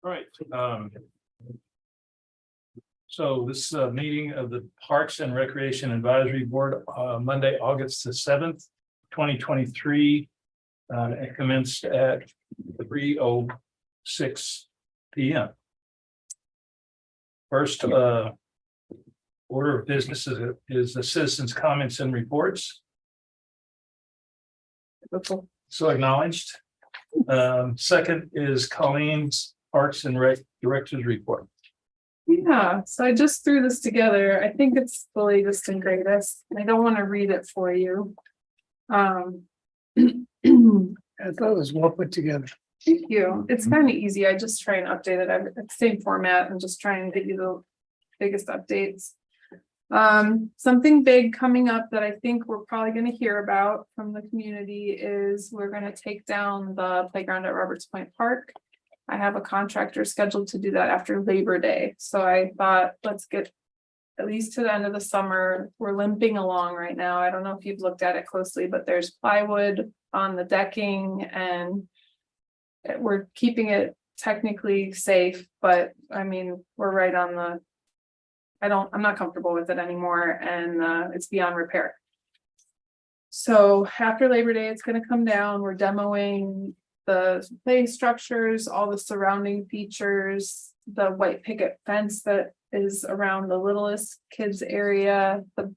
All right. So this meeting of the Parks and Recreation Advisory Board, Monday, August the 7th, 2023. It commenced at 3:06 p.m. First order of business is the citizens' comments and reports. So acknowledged. Second is Colleen's Parks and Rec Director's report. Yeah, so I just threw this together. I think it's the latest and greatest. I don't want to read it for you. I thought it was well put together. Thank you. It's kind of easy. I just try and update it at the same format and just try and give you the biggest updates. Something big coming up that I think we're probably going to hear about from the community is we're going to take down the playground at Roberts Point Park. I have a contractor scheduled to do that after Labor Day. So I thought, let's get at least to the end of the summer. We're limping along right now. I don't know if you've looked at it closely, but there's plywood on the decking and we're keeping it technically safe, but I mean, we're right on the, I'm not comfortable with it anymore and it's beyond repair. So after Labor Day, it's going to come down. We're demoing the play structures, all the surrounding features, the white picket fence that is around the littlest kids area, the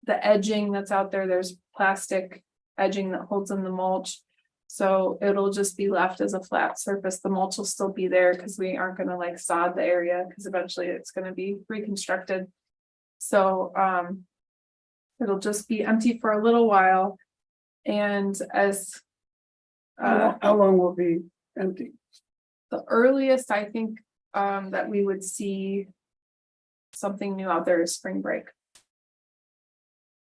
edging that's out there. There's plastic edging that holds in the mulch. So it'll just be left as a flat surface. The mulch will still be there because we aren't going to like sod the area because eventually it's going to be reconstructed. So it'll just be empty for a little while. And as How long will it be empty? the earliest I think that we would see something new out there is spring break.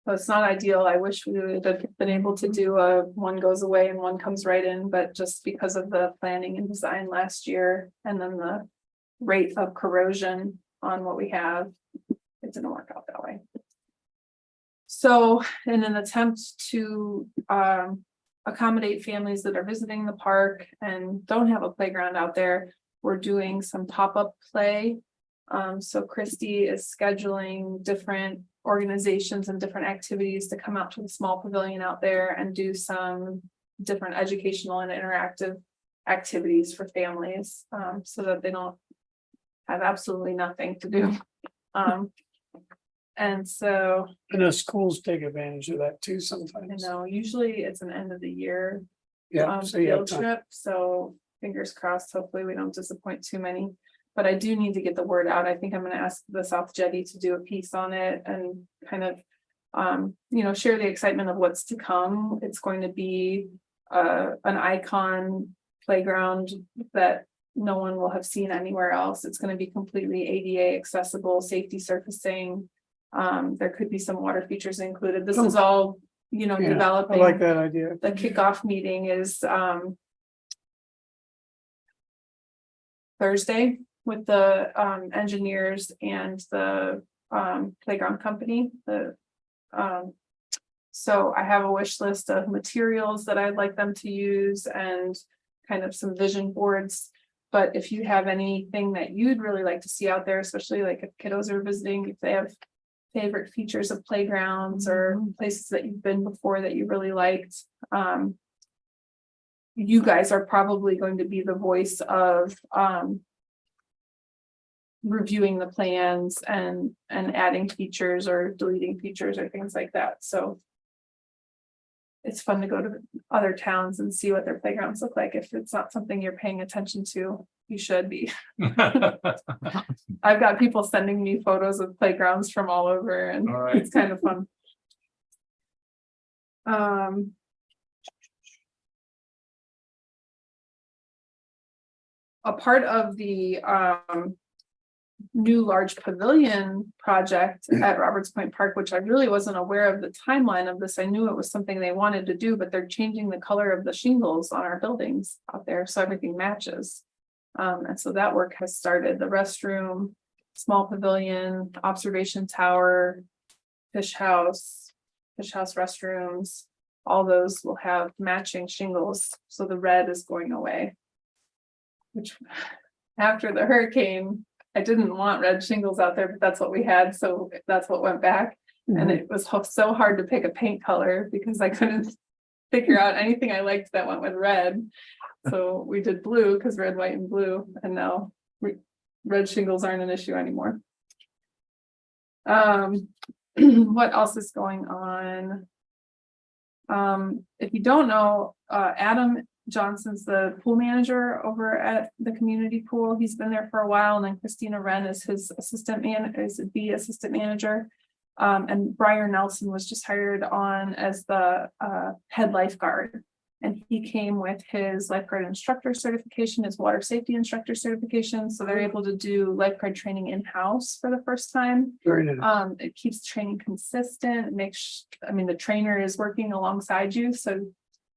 So it's not ideal. I wish we would have been able to do one goes away and one comes right in, but just because of the planning and design last year and then the rate of corrosion on what we have, it didn't work out that way. So in an attempt to accommodate families that are visiting the park and don't have a playground out there, we're doing some pop-up play. So Christy is scheduling different organizations and different activities to come out to the small pavilion out there and do some different educational and interactive activities for families, so that they don't have absolutely nothing to do. And so I know schools take advantage of that too I sometimes. know usually it's an end of the year Yeah, so you have field time. trip, so fingers crossed, hopefully we don't disappoint too many. But I do need to get the word out. I think I'm going to ask the South Jetty to do a piece on it and kind of, share the excitement of what's to come. It's going to be an icon playground that no one will have seen anywhere else. It's going to be completely ADA accessible, safety surfacing. There could be some water features included. This is all, Yeah, I developing. like that idea. The kickoff meeting is Thursday with the engineers and the playground company. So I have a wish list of materials that I'd like them to use and kind of some vision boards. But if you have anything that you'd really like to see out there, especially like if kiddos are visiting, if they have favorite features of playgrounds or places that you've been before that you really liked, you guys are probably going to be the voice of reviewing the plans and adding features or deleting features or things like that. So it's fun to go to other towns and see what their playgrounds look like. If it's not something you're paying attention to, you should be. I've got people sending me photos of playgrounds from all over and All right. it's kind of fun. A part of the new large pavilion project at Roberts Point Park, which I really wasn't aware of the timeline of this. I knew it was something they wanted to do, but they're changing the color of the shingles on our buildings out there so everything matches. And so that work has started. The restroom, small pavilion, observation tower, fish house restrooms, all those will have matching shingles. So the red is going away, which after the hurricane, I didn't want red shingles out there, but that's what we had, so that's what went back. And it was so hard to pick a paint color because I couldn't figure out anything I liked that went with red. So we did blue because red, white, and blue, and now red shingles aren't an issue anymore. What else is going on? If you don't know, Adam Johnson's the pool manager over at the community pool. He's been there for a while, and then Christina Wren is his assistant manager. And Brian Nelson was just hired on as the head lifeguard. And he came with his lifeguard instructor certification, his water safety instructor certification. So they're able to do lifeguard training in-house for the first time. Very nice. It keeps training consistent, it makes, the trainer is working alongside you, so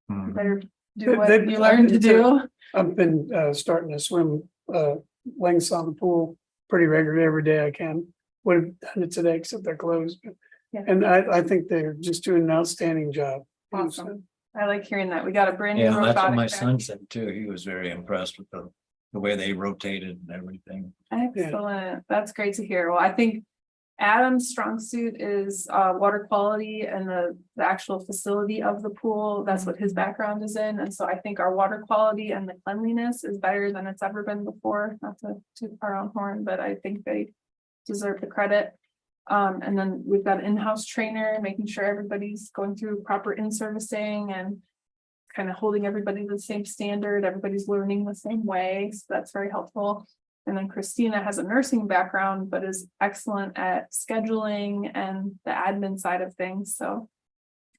you better do what you learn to do. I've been starting to swim lengths on the pool pretty regularly every day I can. Would have done it today except they're closed. Yeah. And I think they're just doing an outstanding job. Awesome. I like hearing that. We got a brand new Yeah, that's what robotic my vac- son said too. He was very impressed with the way they rotated and everything. Excellent. That's great to hear. Well, I think Adam's strong suit is water quality and the actual facility of the pool. That's what his background is in. And so I think our water quality and the cleanliness is better than it's ever been before. Not to toot our own horn, but I think they deserve the credit. And then we've got an in-house trainer, making sure everybody's going through proper in-servicing and kind of holding everybody to the same standard. Everybody's learning the same way. So that's very helpful. And then Christina has a nursing background, but is excellent at scheduling and the admin side of things. So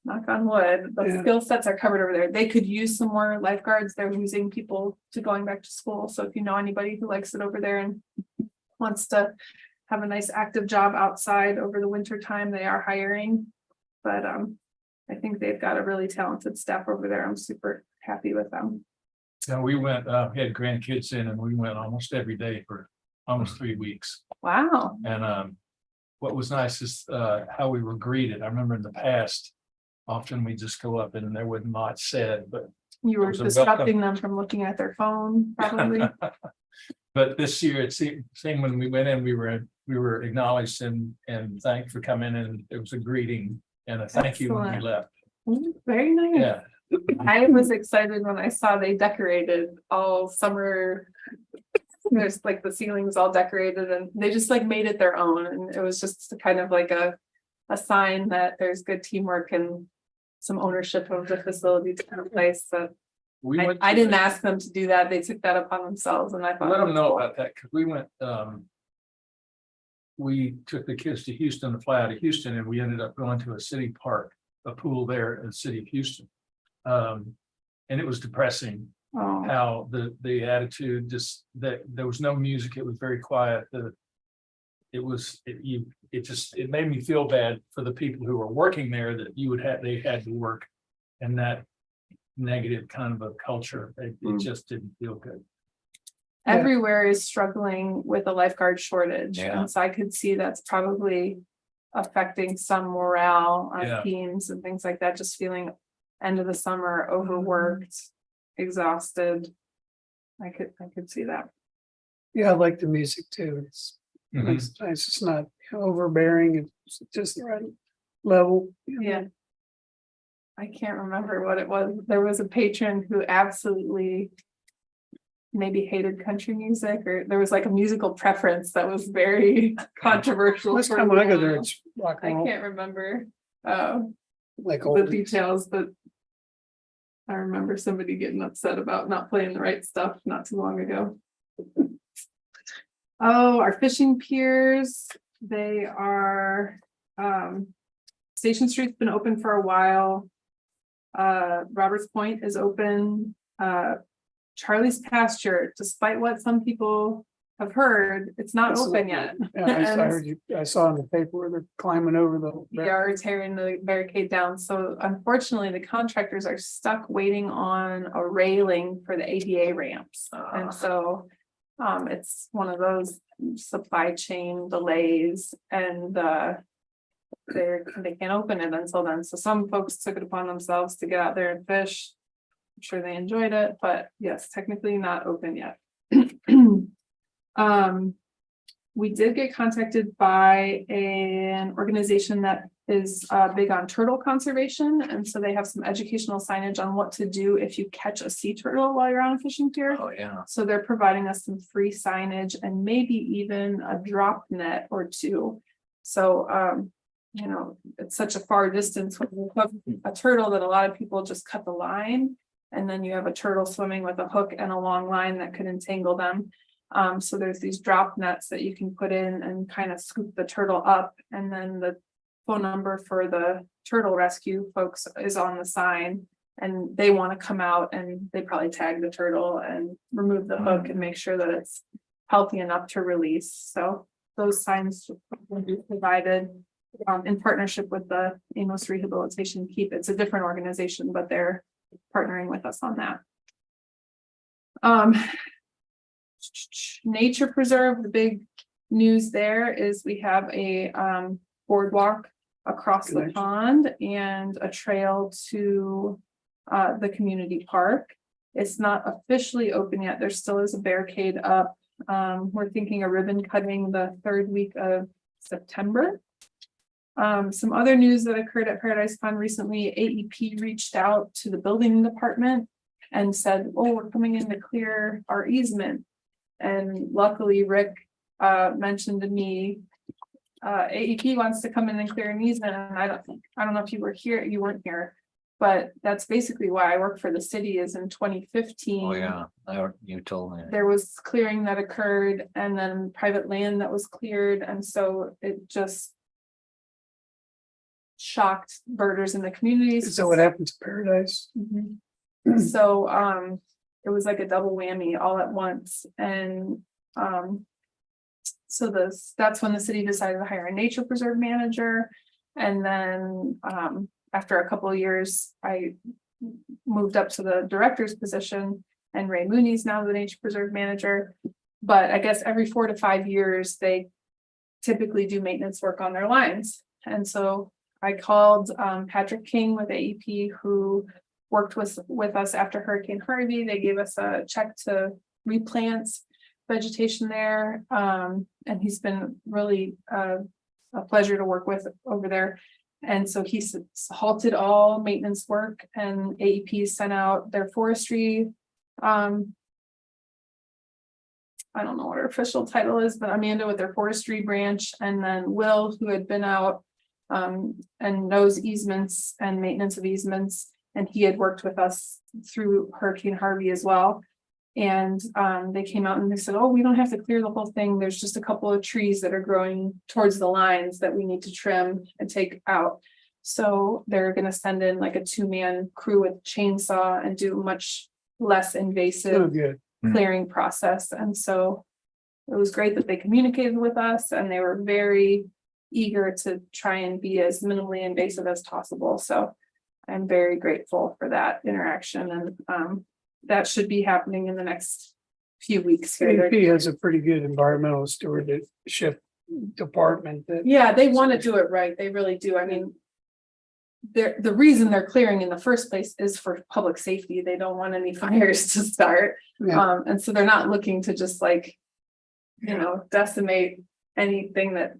knock on wood, the skill sets are covered over there. They could use some more lifeguards. They're losing people to going back to school. So if you know anybody who likes it over there and wants to have a nice active job outside over the winter time, they are hiring. But I think they've got a really talented staff over there. I'm super happy with them. And we went, we had grandkids in and we went almost every day for almost 3 weeks. Wow. And what was nice is how we were greeted. I remember in the past, often we just go up and there wasn't much said, but You were It was a disrupting them from looking at their phone, probably. but this year it seemed when we went in, we were acknowledged and thanked for coming in. And it was a greeting and a thank you when we Excellent. left. Very nice. Yeah. I was excited when I saw they decorated all summer. There's like the ceilings all decorated and they just like made it their own. And it was just kind of like a sign that there's good teamwork and some ownership of the facility to in place. So I didn't ask them to do that. They took that upon themselves and I thought. Let it them was know cool. about that, because we went, we took the kids to Houston to fly out of Houston, and we ended up going to a city park, a pool there in the city of Houston. And it was depressing Oh, how the attitude, just that there was no music, it was very quiet. It made me feel bad for the people who were working there, that they had to work in that negative kind of a culture. It just didn't feel good. everywhere is struggling with a lifeguard shortage. Yeah. And so I could see that's probably affecting some morale Yeah. on teams and things like that, just feeling end of the summer, overworked, exhausted. I could see that. Yeah, I like the music too. It's Mhm. nice. It's not overbearing. It's just the right level. Yeah. I can't remember what it was. There was a patron who absolutely maybe hated country music, or there was like a musical preference that was very controversial. Last for time a I go while. there, it's rock I and roll, can't remember like the old. details, but I remember somebody getting upset about not playing the right stuff not too long ago. Oh, our fishing piers, they are, Station Street's been open for a while. Roberts Point is open. Charlie's Pasture, despite what some people have heard, it's not It's open not- yet. Yeah, I heard you, I saw in the paper where they're climbing over They are tearing the barricade down, so unfortunately, the contractors are stuck waiting on a railing for the ADA ramps. And so it's one of those supply chain delays and they can't open it until then. So some folks took it upon themselves to get out there and fish. I'm sure they enjoyed it, but yes, technically not open yet. We did get contacted by an organization that is big on turtle conservation, and so they have some educational signage on what to do if you catch a sea turtle while you're on a fishing pier. Oh, yeah. So they're providing us some free signage and maybe even a drop net or two. So, you know, it's such a far distance when you have a turtle that a lot of people just cut the line. And then you have a turtle swimming with a hook and a long line that could entangle them. So there's these drop nets that you can put in and kind of scoop the turtle up. And then the phone number for the turtle rescue folks is on the sign. And they want to come out and they probably tag the turtle and remove the hook and make sure that it's healthy enough to release. So those signs will be provided in partnership with the Amos Rehabilitation Keep. It's a different organization, but they're partnering with us on that. Nature Preserve, the big news there is we have a boardwalk across the pond and a trail to the community park. It's not officially open yet. There still is a barricade up. We're thinking a ribbon cutting the 3rd week of September. Some other news that occurred at Paradise Pond recently, AEP reached out to the building department and said, oh, we're coming in to clear our easement. And luckily Rick mentioned to me, AEP wants to come in and clear an easement. And I don't know if you were here, you weren't here, but that's basically why I work for the city. Is in 2015. Oh, yeah. You told me. There was clearing that occurred and then private land that was cleared. And so it just shocked birders in the communities. So what happened to Paradise? Mhm. So it was like a double whammy all at once. And so that's when the city decided to hire a nature preserve manager. And then after a couple of years, I moved up to the director's position, and Ray Mooney's now the nature preserve manager. But I guess every 4 to 5 years, they typically do maintenance work on their lines. And so I called Patrick King with AEP, who worked with us after Hurricane Harvey. They gave us a check to replant vegetation there. And he's been really a pleasure to work with over there. And so he halted all maintenance work, and AEP sent out their forestry. I don't know what her official title is, but Amanda with their forestry branch, and then Will, who had been out and knows easements and maintenance of easements. And he had worked with us through Hurricane Harvey as well. And they came out and they said, oh, we don't have to clear the whole thing. There's just a couple of trees that are growing towards the lines that we need to trim and take out. So they're going to send in like a 2-man crew with chainsaw and do much less Oh, invasive good. clearing process. And so it was great that they communicated with us, and they were very eager to try and be as minimally invasive as possible. So I'm very grateful for that interaction, and that should be happening in the next few weeks. AEP has a pretty good environmental stewardship department that. Yeah, they want to do it right. They really do. I mean, the reason they're clearing in the first place is for public safety. They don't want any fires to start. Yeah. And so they're not looking to just like, you know, decimate anything that,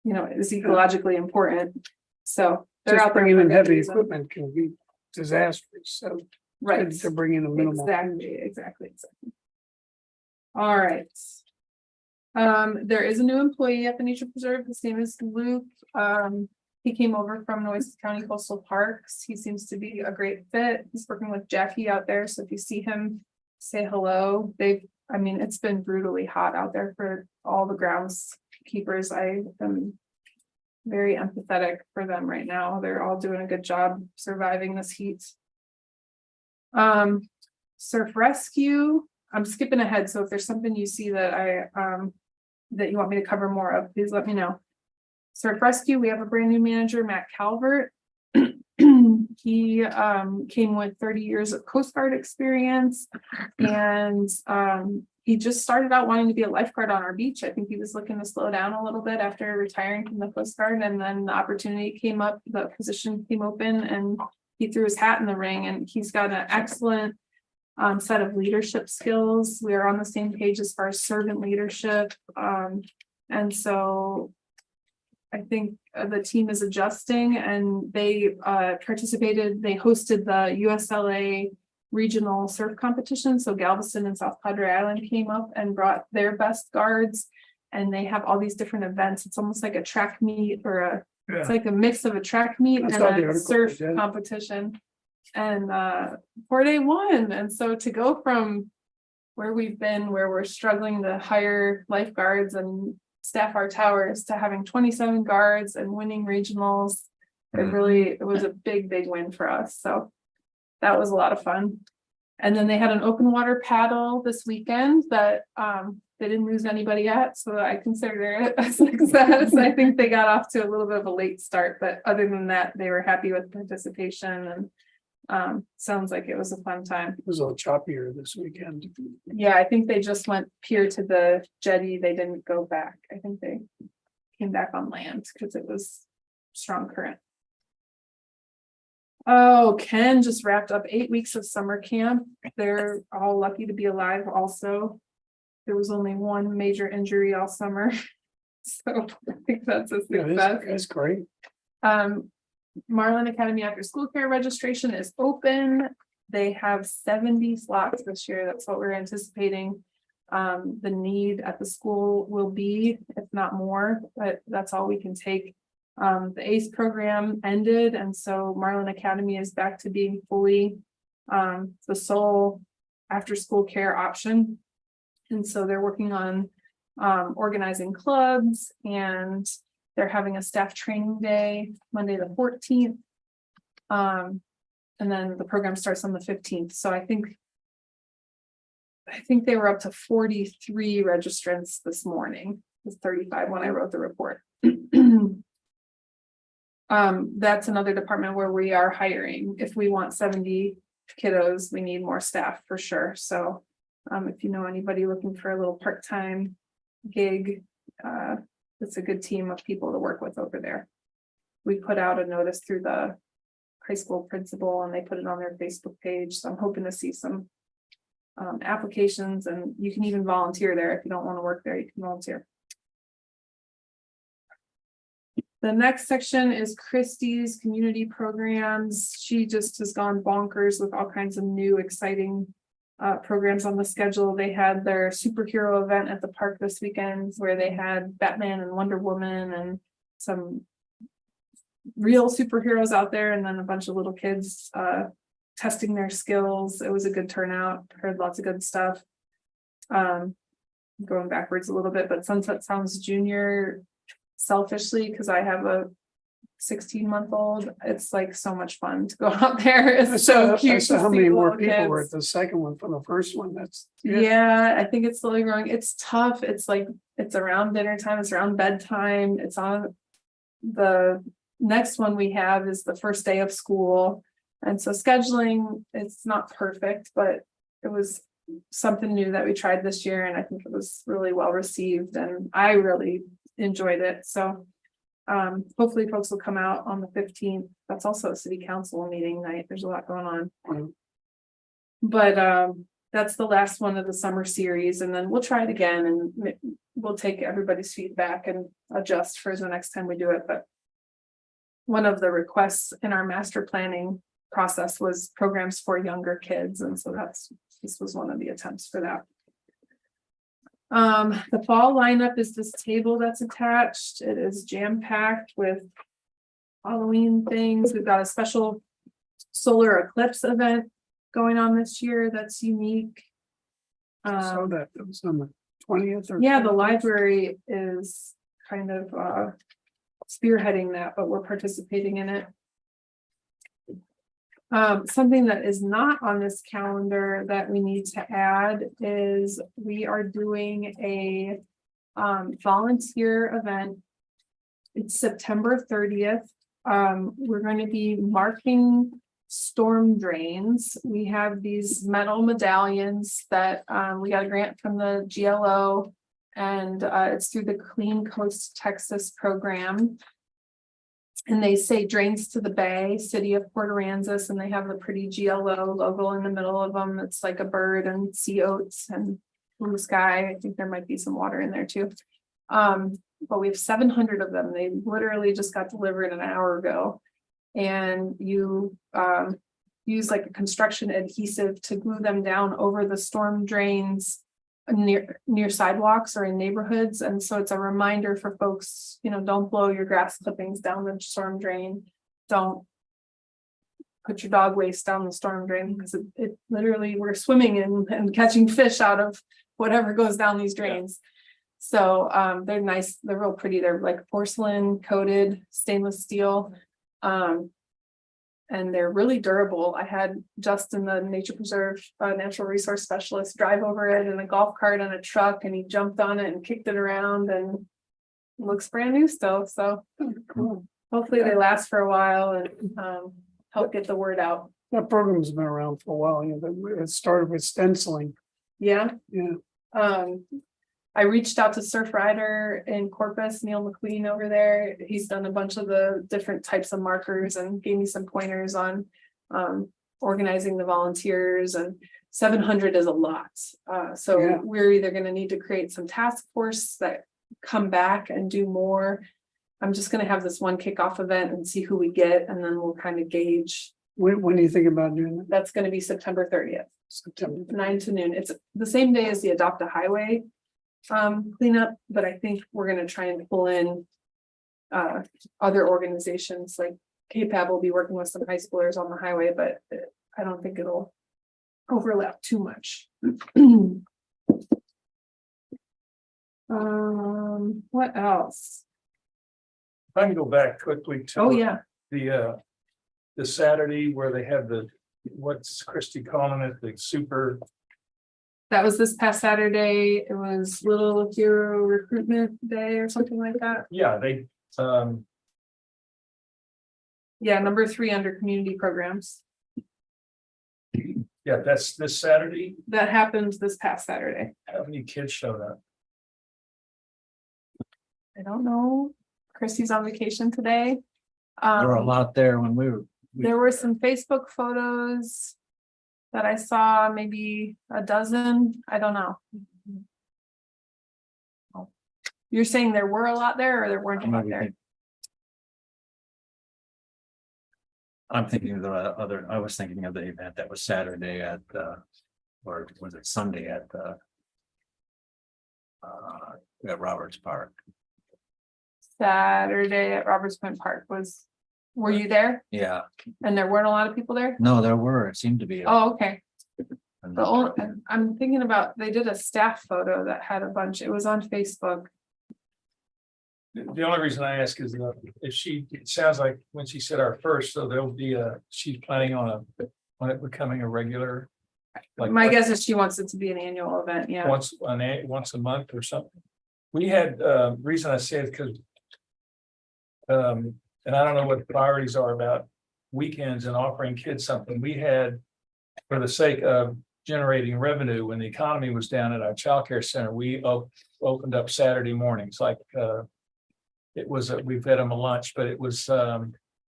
you know, is ecologically important. So they're Just out there bringing in for a heavy reason. equipment can be disastrous, so Right. they're bringing a minimal. Exactly. All right. There is a new employee at the Nature Preserve. His name is Luke. He came over from Nueces County Coastal Parks. He seems to be a great fit. He's working with Jackie out there. So if you see him, say hello. I mean, it's been brutally hot out there for all the groundskeepers. I am very empathetic for them right now. They're all doing a good job surviving this heat. Surf rescue. I'm skipping ahead. So if there's something you see that that you want me to cover more of, please let me know. Surf rescue, we have a brand new manager, Matt Calvert. He came with 30 years of Coast Guard experience, and he just started out wanting to be a lifeguard on our beach. I think he was looking to slow down a little bit after retiring from the Coast Guard, and then the opportunity came up, the position came open, and he threw his hat in the ring. And he's got an excellent set of leadership skills. We are on the same page as far as servant leadership. And so I think the team is adjusting, and they participated, they hosted the USLA regional surf competition. So Galveston and South Padre Island came up and brought their best guards, and they have all these different events. It's almost like a track meet or it's like a mix of a track meet I and saw the a article, surf yeah. competition. And Port A won. And so to go from where we've been, where we're struggling to hire lifeguards and staff our towers, to having 27 guards and winning regionals, it was a big win for us. So that was a lot of fun. And then they had an open water paddle this weekend that they didn't lose anybody at, so I consider it a success. I think they got off to a little bit of a late start, but other than that, they were happy with participation, and sounds like it was a fun time. It was a little choppier this weekend. Yeah, I think they just went pier to the jetty. They didn't go back. I think they came back on land because it was strong current. Oh, Ken just wrapped up 8 weeks of summer camp. They're all lucky to be alive also. There was only one major injury all summer. So I think that's a Yeah, success. that's great. Marlin Academy After School Care registration is open. They have 70 slots this year. That's what we're anticipating. The need at the school will be, if not more, but that's all we can take. The ACE program ended, and so Marlin Academy is back to being fully the sole after school care option. And so they're working on organizing clubs, and they're having a staff training day Monday the 14th. And then the program starts on the 15th. So I think they were up to 43 registrants this morning. It was 35 when I wrote the report. That's another department where we are hiring. If we want 70 kiddos, we need more staff for sure. So if you know anybody looking for a little part-time gig, it's a good team of people to work with over there. We put out a notice through the high school principal, and they put it on their Facebook page. So I'm hoping to see some applications, and you can even volunteer there. If you don't want to work there, you can volunteer. The next section is Christie's community programs. She just has gone bonkers with all kinds of new exciting programs on the schedule. They had their superhero event at the park this weekend, where they had Batman and Wonder Woman and some real superheroes out there, and then a bunch of little kids testing their skills. It was a good turnout. Heard lots of good stuff. Going backwards a little bit, but Sunset Sounds Junior, selfishly, because I have a 16-month-old, it's like so much fun to go out there. It's so cute. I saw to how see many the more little people were at kids. the second one from the first one. That's Yeah, I think it's slowly growing. It's tough. It's like it's around dinner time, it's around bedtime. It's on the next one we have is the first day of school. And so scheduling, it's not perfect, but it was something new that we tried this year, and I think it was really well received, and I really enjoyed it. So hopefully folks will come out on the 15th. That's also a city council meeting night. There's a lot going on. Mhm. But that's the last one of the summer series, and then we'll try it again, and we'll take everybody's feedback and adjust for the next time we do it. But one of the requests in our master planning process was programs for younger kids, and so this was one of the attempts for that. The fall lineup is this table that's attached. It is jam-packed with Halloween things. We've got a special solar eclipse event going on this year that's unique. so that was on the 20th or Yeah, the library is kind of spearheading that, but we're participating in it. Something that is not on this calendar that we need to add is we are doing a volunteer event. It's September 30th. We're going to be marking storm drains. We have these metal medallions that we got a grant from the GLO, and it's through the Clean Coast Texas program. And they say drains to the bay, city of Port Aransas, and they have the pretty GLO logo in the middle of them. It's like a bird and sea oats and blue sky. I think there might be some water in there too. But we have 700 of them. They literally just got delivered an hour ago. And you use like a construction adhesive to glue them down over the storm drains near sidewalks or in neighborhoods. And so it's a reminder for folks, don't blow your grass clippings down the storm drain. Don't put your dog waste down the storm drain, because it literally, we're swimming in and catching fish out of whatever goes down these drains. So they're nice, they're real pretty. They're like porcelain coated stainless steel. And they're really durable. I had Justin, the nature preserve natural resource specialist, drive over it in a golf cart and a truck, and he jumped on it and kicked it around, and it looks brand new still. So Cool. hopefully they last for a while and help get the word out. That program's been around for a while, it started with stenciling, Yeah. yeah. I reached out to Surf Rider in Corpus, Neil McQueen over there. He's done a bunch of the different types of markers and gave me some pointers on organizing the volunteers, and 700 is a lot. So Yeah. we're either going to need to create some task force that come back and do more. I'm just going to have this one kickoff event and see who we get, and then we'll kind of gauge. When do you think about doing that? That's going to be September 30th, September? 9 to noon. It's the same day as the Adopt a Highway cleanup, but I think we're going to try and pull in other organizations. Like KPAB will be working with some high schoolers on the highway, but I don't think it'll overlap too much. What else? If I can go back quickly to. Oh, yeah. The Saturday where they have what's Christy calling it, the super, That was this past Saturday. It was Little Hero Recruitment Day or something like that. yeah, they, Yeah, number 3 under community programs. yeah, that's this Saturday. That happened this past Saturday. How many kids showed up? I don't know. Christy's on vacation today. There were a lot there when we were. There were some Facebook photos that I saw, maybe a dozen. I don't know. You're saying there were a lot there, or there weren't a lot there? I'm thinking of the other, I was thinking of the event that was Saturday at, or was it Sunday at Roberts Park. Saturday at Roberts Point Park were you there? Yeah, And there weren't a lot of people there? no, there were, it seemed to be. Oh, okay. I'm thinking about, they did a staff photo that had a bunch. It was on Facebook. The only reason I ask is if it sounds like when she said our first, so there'll be she's planning on it becoming a regular. Like My guess is she wants it to be an annual event, yeah. once a month or something. We had, reason I say it because. And I don't know what the priorities are about weekends and offering kids something. We had, for the sake of generating revenue, when the economy was down at our childcare center, we opened up Saturday mornings, like it was, we fed them a lunch, but it was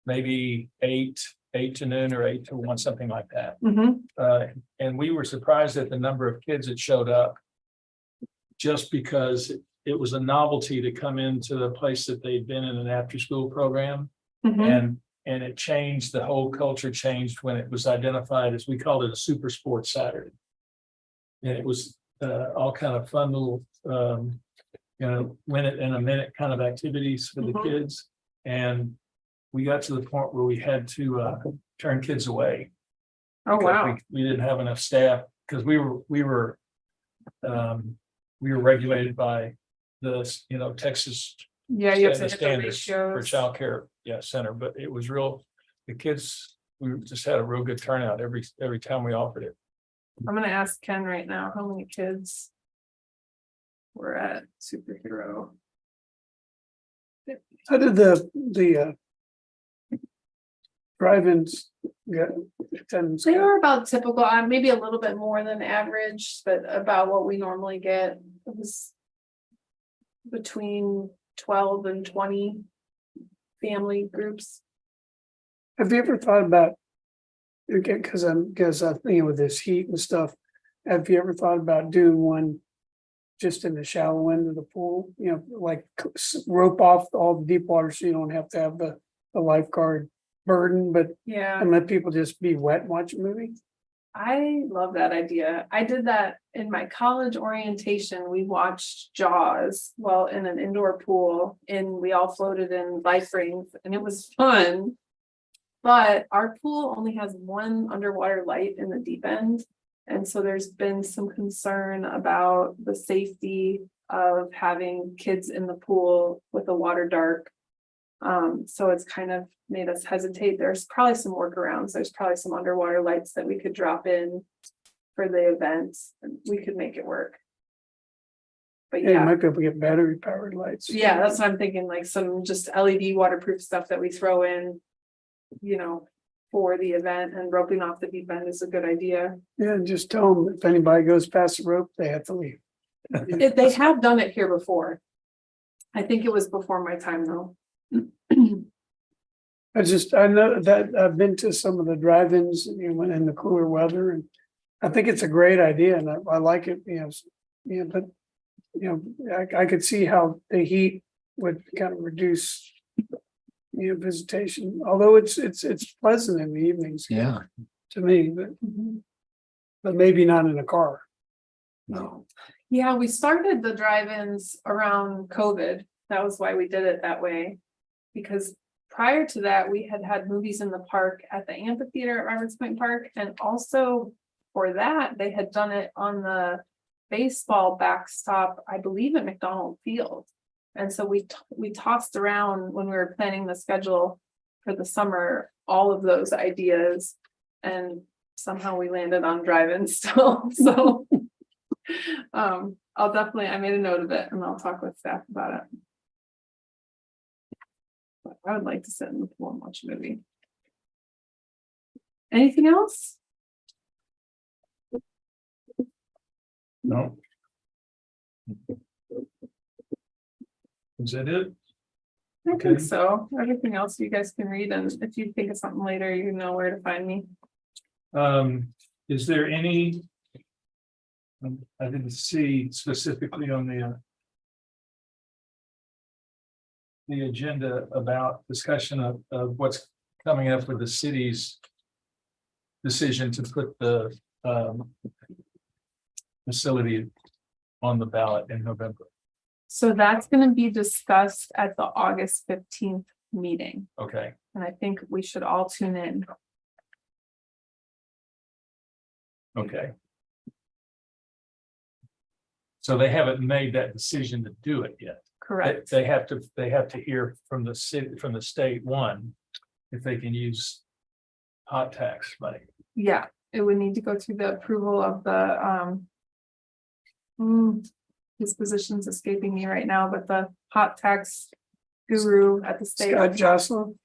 maybe 8 to noon or 8 to 1, something like that. Mhm. And we were surprised at the number of kids that showed up. Just because it was a novelty to come into the place that they'd been in an after-school program. Mhm. And it changed, the whole culture changed when it was identified as, we called it a super sports Saturday. And it was all kind of fun little, win it in a minute kind of activities for the Mhm. kids. And we got to the point where we had to turn kids away. Oh, because wow. We didn't have enough staff, because we were regulated by the, Texas Yeah, you have to hit the standards for ratios. childcare, center, but it was the kids, we just had a real good turnout every time we offered it. I'm gonna ask Ken right now, how many kids were at Superhero? How did the drive-ins get attendance? They were about typical, maybe a little bit more than average, but about what we normally get. It was between 12 and 20 family groups. Have you ever thought about? Okay, because I'm thinking with this heat and stuff, have you ever thought about doing one? Just in the shallow end of the pool, you know, like rope off all the deep water so you don't have to have the lifeguard burden, but Yeah. and let people just be wet and watch a movie? I love that idea. I did that in my college orientation. We watched Jaws while in an indoor pool and we all floated in life rings and it was fun. But our pool only has one underwater light in the deep end. And so there's been some concern about the safety of having kids in the pool with the water dark. So it's kind of made us hesitate. There's probably some workarounds. There's probably some underwater lights that we could drop in for the event. And we could make it work. But Yeah, you yeah, might be able to get battery powered lights. yeah, that's what I'm thinking, like some just LED waterproof stuff that we throw in, you know, for the event, and roping off the deep end is a good idea. Yeah, and just tell them if anybody goes past the rope, they have to leave. They have done it here before. I think it was before my time though. I know that I've been to some of the drive-ins, you know, when in the cooler weather, and I think it's a great idea, and I like it, you know, but you know, I could see how the heat would kind of reduce, you know, visitation, although it's pleasant in the evenings Yeah, to me, but maybe not in a car. no, Yeah, we started the drive-ins around COVID. That was why we did it that way. Because prior to that, we had had movies in the park at the amphitheater at Roberts Point Park. And also for that, they had done it on the baseball backstop, I believe at McDonald Field. And so we tossed around when we were planning the schedule for the summer, all of those ideas. And somehow we landed on drive-in still, so. I made a note of it and I'll talk with staff about it. But I would like to sit in the pool and watch a movie. Anything else? No. Is that it? I Okay. think so. Everything else you guys can read, and if you think of something later, you know where to find me. Is there any? I didn't see specifically on the agenda about discussion of what's coming up with the city's decision to put the facility on the ballot in November. So that's gonna be discussed at the August 15th meeting, Okay, and I think we should all tune in. okay. So they haven't made that decision to do it yet. Correct. They have to hear from the city, from the state, one, if they can use hot tax money. Yeah, it would need to go through the approval of the his position's escaping me right now, but the hot tax guru at the state. Scott Jocelyn.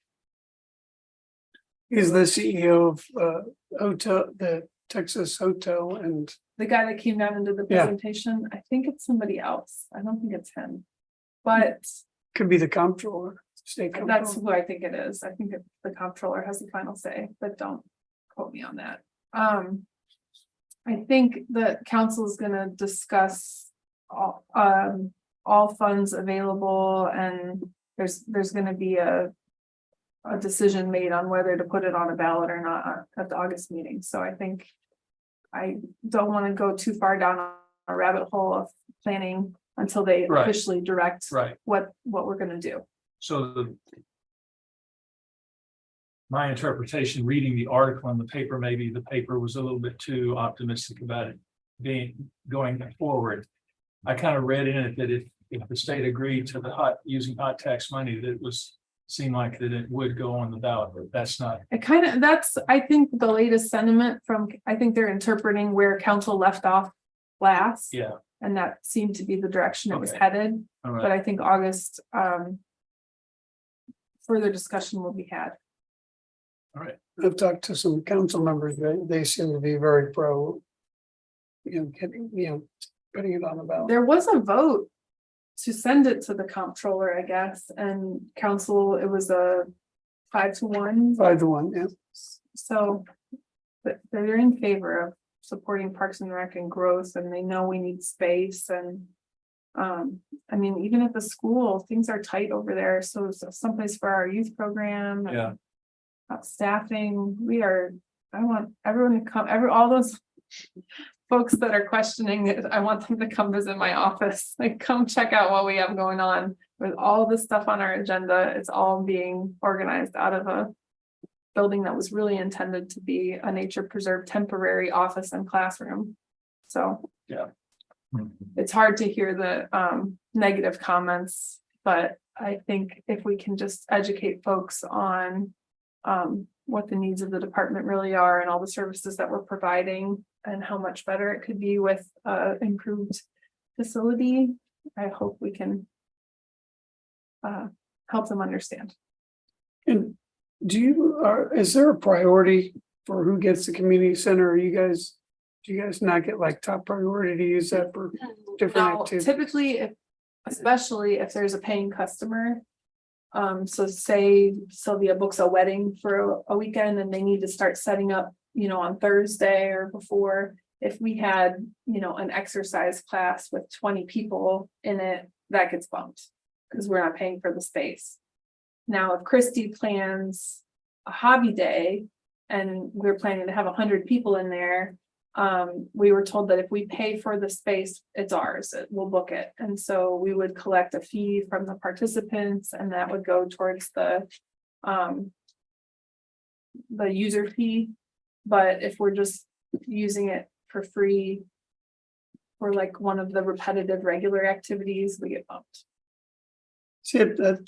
He's the CEO of the Texas Hotel, and The guy that came down and did the Yeah. presentation, I think it's somebody else. I don't think it's him. But could be the comptroller, state that's comptroller. who I think it is. I think the comptroller has the final say, but don't quote me on that. I think the council is gonna discuss all funds available, and there's gonna be a decision made on whether to put it on a ballot or not at the August meeting. So I think I don't want to go too far down a rabbit hole of planning until they Right. officially direct Right. what we're gonna do. So my interpretation, reading the article in the paper, maybe the paper was a little bit too optimistic about it going forward. I kind of read in it that if the state agreed to using hot tax money, that it seemed like that it would go on the ballot, but that's not. That's, I think, the latest sentiment from, I think they're interpreting where council left off last. Yeah, And that seemed to be the direction it was Okay. headed, all but right, I think August, further discussion will be had. all right. I've talked to some council members, they seem to be very pro. Getting, putting it on the ballot. There was a vote to send it to the comptroller, I guess, and council, it was a 5-1. 5-1, yeah. So, but they're in favor of supporting Parks and Rec and growth, and they know we need space and. I mean, even at the school, things are tight over there, so it's someplace for our youth program. and, Yeah. Staffing, I want everyone to come, all those. Folks that are questioning it, I want them to come visit my office, like come check out what we have going on with all this stuff on our agenda. It's all being organized out of a. Building that was really intended to be a nature preserve temporary office and classroom. So it's hard to hear the negative comments, but I think if we can just educate folks on. What the needs of the department really are and all the services that we're providing and how much better it could be with improved facility. I hope we can help them understand. And is there a priority for who gets the community center? Do you guys not get like top priority to use that for different Now, activities? typically, especially if there's a paying customer. So say Sylvia books a wedding for a weekend and they need to start setting up, on Thursday or before. If we had, an exercise class with 20 people in it, that gets bumped. Because we're not paying for the space. Now, if Christy plans a hobby day and we're planning to have 100 people in there. We were told that if we pay for the space, it's ours, we'll book it. And so we would collect a fee from the participants and that would go towards the user fee. But if we're just using it for free for like one of the repetitive regular activities, we get bumped. See, that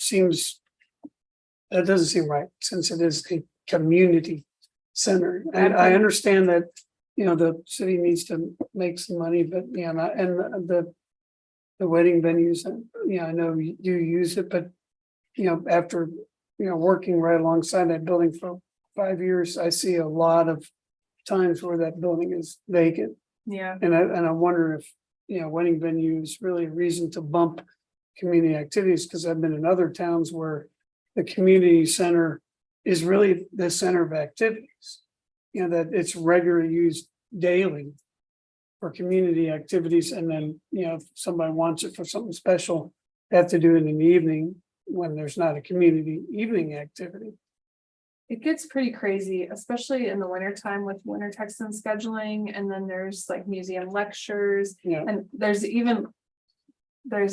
doesn't seem right, since it is a community center. And I understand that, the city needs to make some money, but and the wedding venues, I know you do use it, but after working right alongside that building for 5 years, I see a lot of times where that building is vacant. Yeah. And I wonder if, wedding venue is really a reason to bump community activities, because I've been in other towns where the community center is really the center of activities. That it's regularly used daily for community activities. And then, if somebody wants it for something special, they have to do it in the evening when there's not a community evening activity. It gets pretty crazy, especially in the winter time with Winter Texan scheduling. And then there's like museum lectures and there's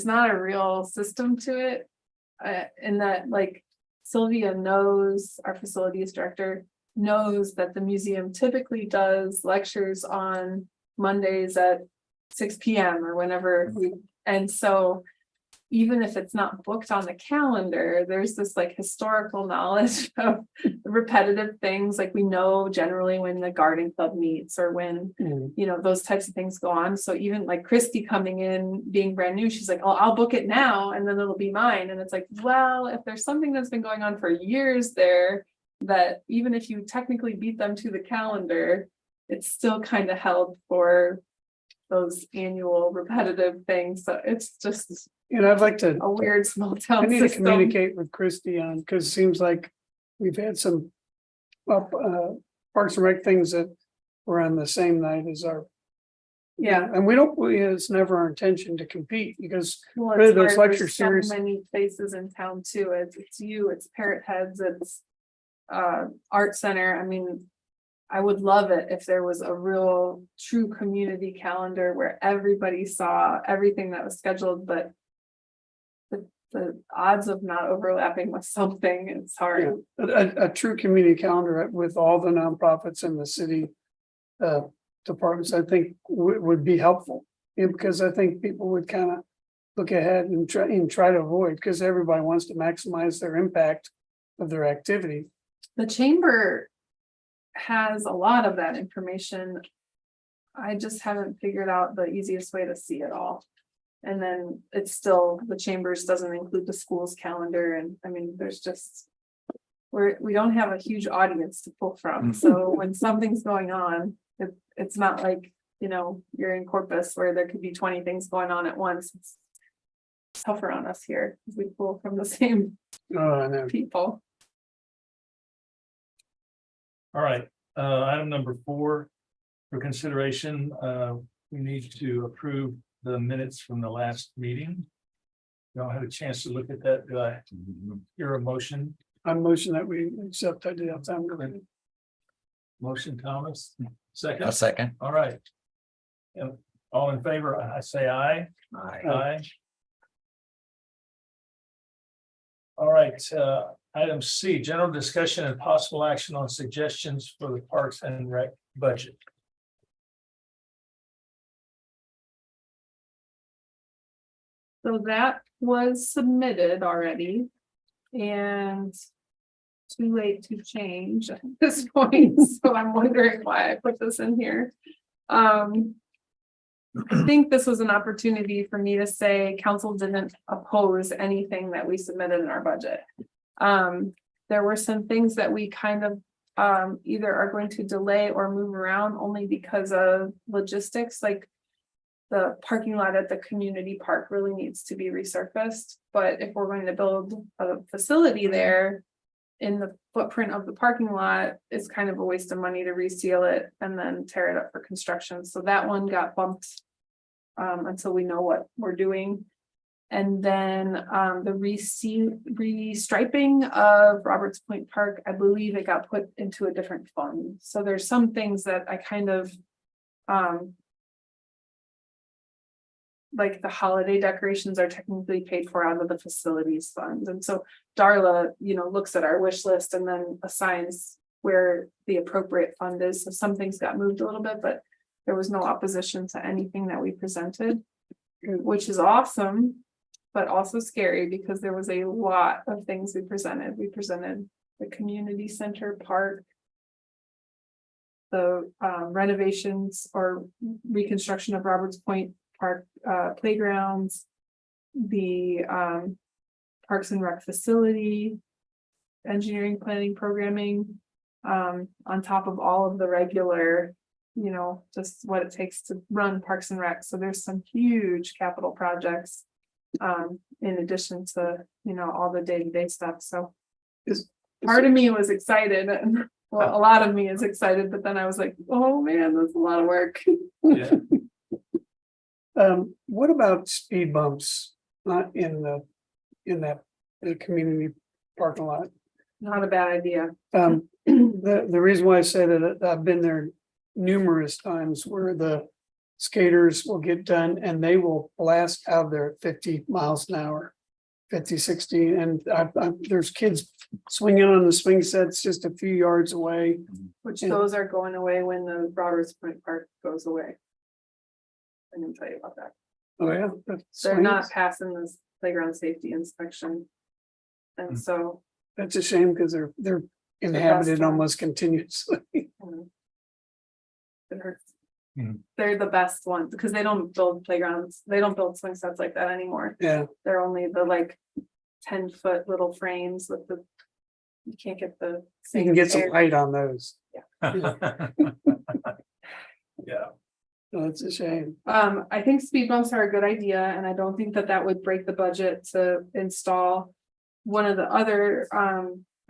not a real system to it. In that, like, Sylvia knows, our facilities director knows that the museum typically does lectures on Mondays at 6 p.m. or whenever. And so even if it's not booked on the calendar, there's this like historical knowledge of repetitive things. Like we know generally when the garden club meets or when, those types of things go on. So even like Christy coming in, being brand new, she's like, oh, I'll book it now and then it'll be mine. And it's like, well, if there's something that's been going on for years there, that even if you technically beat them to the calendar, it's still kind of held for those annual repetitive things. So it's just I'd like to. a weird small town I need to system. communicate with Christie on, because it seems like we've had some Parks and Rec things that were on the same night as our. Yeah. And it's never our intention to compete, because Well, really it's those hard. lecture There's so series. many places in town too. It's you, it's Parrot Heads, it's Art Center. I mean, I would love it if there was a real true community calendar where everybody saw everything that was scheduled, but the odds of not overlapping with something, it's hard. A true community calendar with all the nonprofits in the city departments, I think would be helpful. Because I think people would kind of look ahead and try to avoid, because everybody wants to maximize their impact of their activity. The chamber has a lot of that information. I just haven't figured out the easiest way to see it all. And then it's still, the chambers doesn't include the school's calendar. And I mean, there's just, we don't have a huge audience to pull from. So when something's going on, it's not like, you're in Corpus where there could be 20 things going on at once. tougher on us here, because we pull from the same Oh, I know. people. All right, item number 4, for consideration, we need to approve the minutes from the last meeting. Y'all had a chance to look at that, do I hear a motion? I motion that we accept that. I'm going. Motion, Thomas, A second, second. all right. And all in favor, I say aye. Aye. All right, item C, general discussion and possible action on suggestions for the Parks and Rec budget. So that was submitted already. And too late to change at this point, so I'm wondering why I put this in here. I think this was an opportunity for me to say council didn't oppose anything that we submitted in our budget. There were some things that we kind of either are going to delay or move around only because of logistics, like the parking lot at the community park really needs to be resurfaced. But if we're going to build a facility there in the footprint of the parking lot, it's kind of a waste of money to reseal it and then tear it up for construction. So that one got bumped until we know what we're doing. And then the restriping of Roberts Point Park, I believe it got put into a different fund. So there's some things that I kind of like the holiday decorations are technically paid for out of the facilities fund. And so Darla, looks at our wish list and then assigns where the appropriate fund is. So some things got moved a little bit, but there was no opposition to anything that we presented, which is awesome, but also scary because there was a lot of things we presented. We presented the community center park, the renovations or reconstruction of Roberts Point Park playgrounds, the Parks and Rec facility, engineering, planning, programming, on top of all of the regular, just what it takes to run Parks and Rec. So there's some huge capital projects in addition to, all the day-to-day stuff. So part of me was excited, and well, a lot of me is excited, but then I was like, oh man, that's a lot of work. Yeah, What about speed bumps, not in the community parking lot? Not a bad idea. The reason why I say that, I've been there numerous times where the skaters will get done and they will blast out there at 50 miles an hour, 50, 60, and there's kids swinging on the swing sets just a few yards away. Which Yeah. those are going away when the Roberts Point Park goes away. I didn't tell you about that. Oh, yeah. They're not passing this playground safety inspection. And so, That's a shame because they're inhabited one. almost continuously. it hurts. Mhm. They're the best ones because they don't build playgrounds. They don't build swing sets like that anymore. Yeah, They're only the 10-foot little frames with you can't get the. you can get some air. height on those. yeah, So it's a shame. I think speed bumps are a good idea, and I don't think that would break the budget to install. One of the other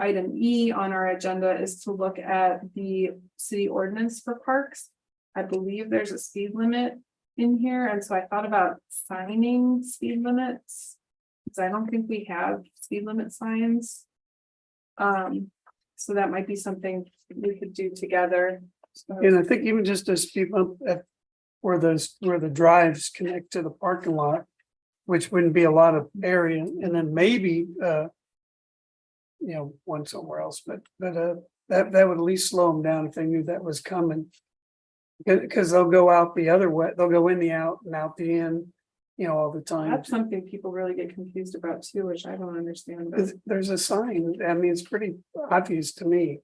item E on our agenda is to look at the city ordinance for parks. I believe there's a speed limit in here, and so I thought about signing speed limits. Because I don't think we have speed limit signs. So that might be something we could do together. And I think even just a speed bump at where the drives connect to the parking lot, which wouldn't be a lot of area, and then maybe one somewhere else, but that would at least slow them down if they knew that was coming. Because they'll go out the other way, they'll go in the out and out the in, all the time. That's something people really get confused about too, which I don't understand. But There's a sign, I mean, it's pretty obvious to me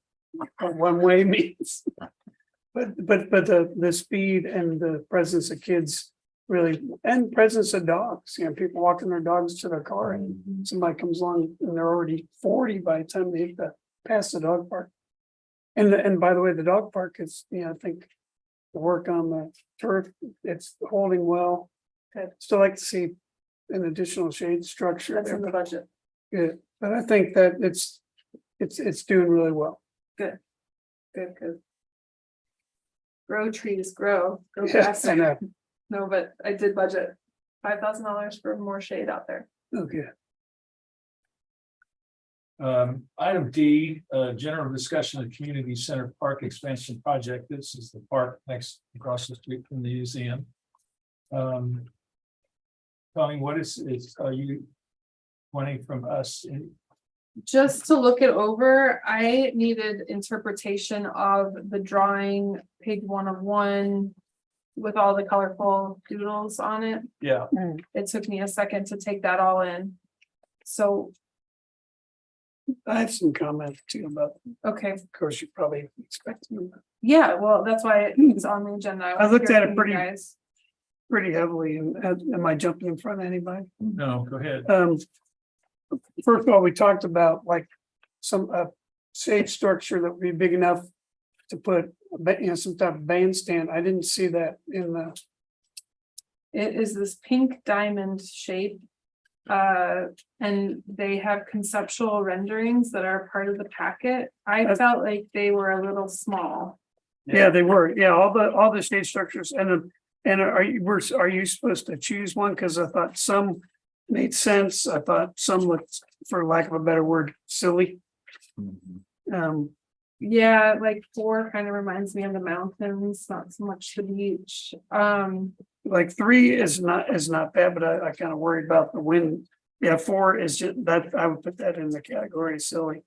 what one way means. But the speed and the presence of kids really, and presence of dogs, people walking their dogs to their car and somebody comes along and they're already 40 by the time they hit past the dog park. And by the way, the dog park is, I think the work on the turf, it's holding well. I'd still like to see an additional shade structure That's there, in the budget. good, but I think that it's doing really well. Good, good. Grow trees, grow Yes, I faster. know. No, but I did budget $5,000 for more shade out there. Okay, Item D, general discussion of community center park expansion project. This is the park next across the street from the museum. Colleen, what are you wanting from us? Just to look it over, I needed interpretation of the drawing, page 1 of 1. With all the colorful doodles on it. Yeah, It took me a second to take that all in. So, I have some comments too about, okay, of course, you probably expect me. yeah, well, that's why it's on the agenda. I looked wanna at hear it from you pretty- guys. Pretty heavily, and am I jumping in front of anybody? no, go ahead. First of all, we talked about like some shade structure that would be big enough to put, some type of bandstand. I didn't see that in the, It is this pink diamond shape. And they have conceptual renderings that are part of the packet. I felt like they were a little small. yeah, they were, yeah, all the shade structures and are you supposed to choose one? Cause I thought some made sense. I thought some looked, for lack of a better word, silly. Mhm. Yeah, like 4 kind of reminds me of the mountains, not so much the beach. Like 3 is not bad, but I kind of worried about the wind. Yeah, 4 is just that, I would put that in the category silly.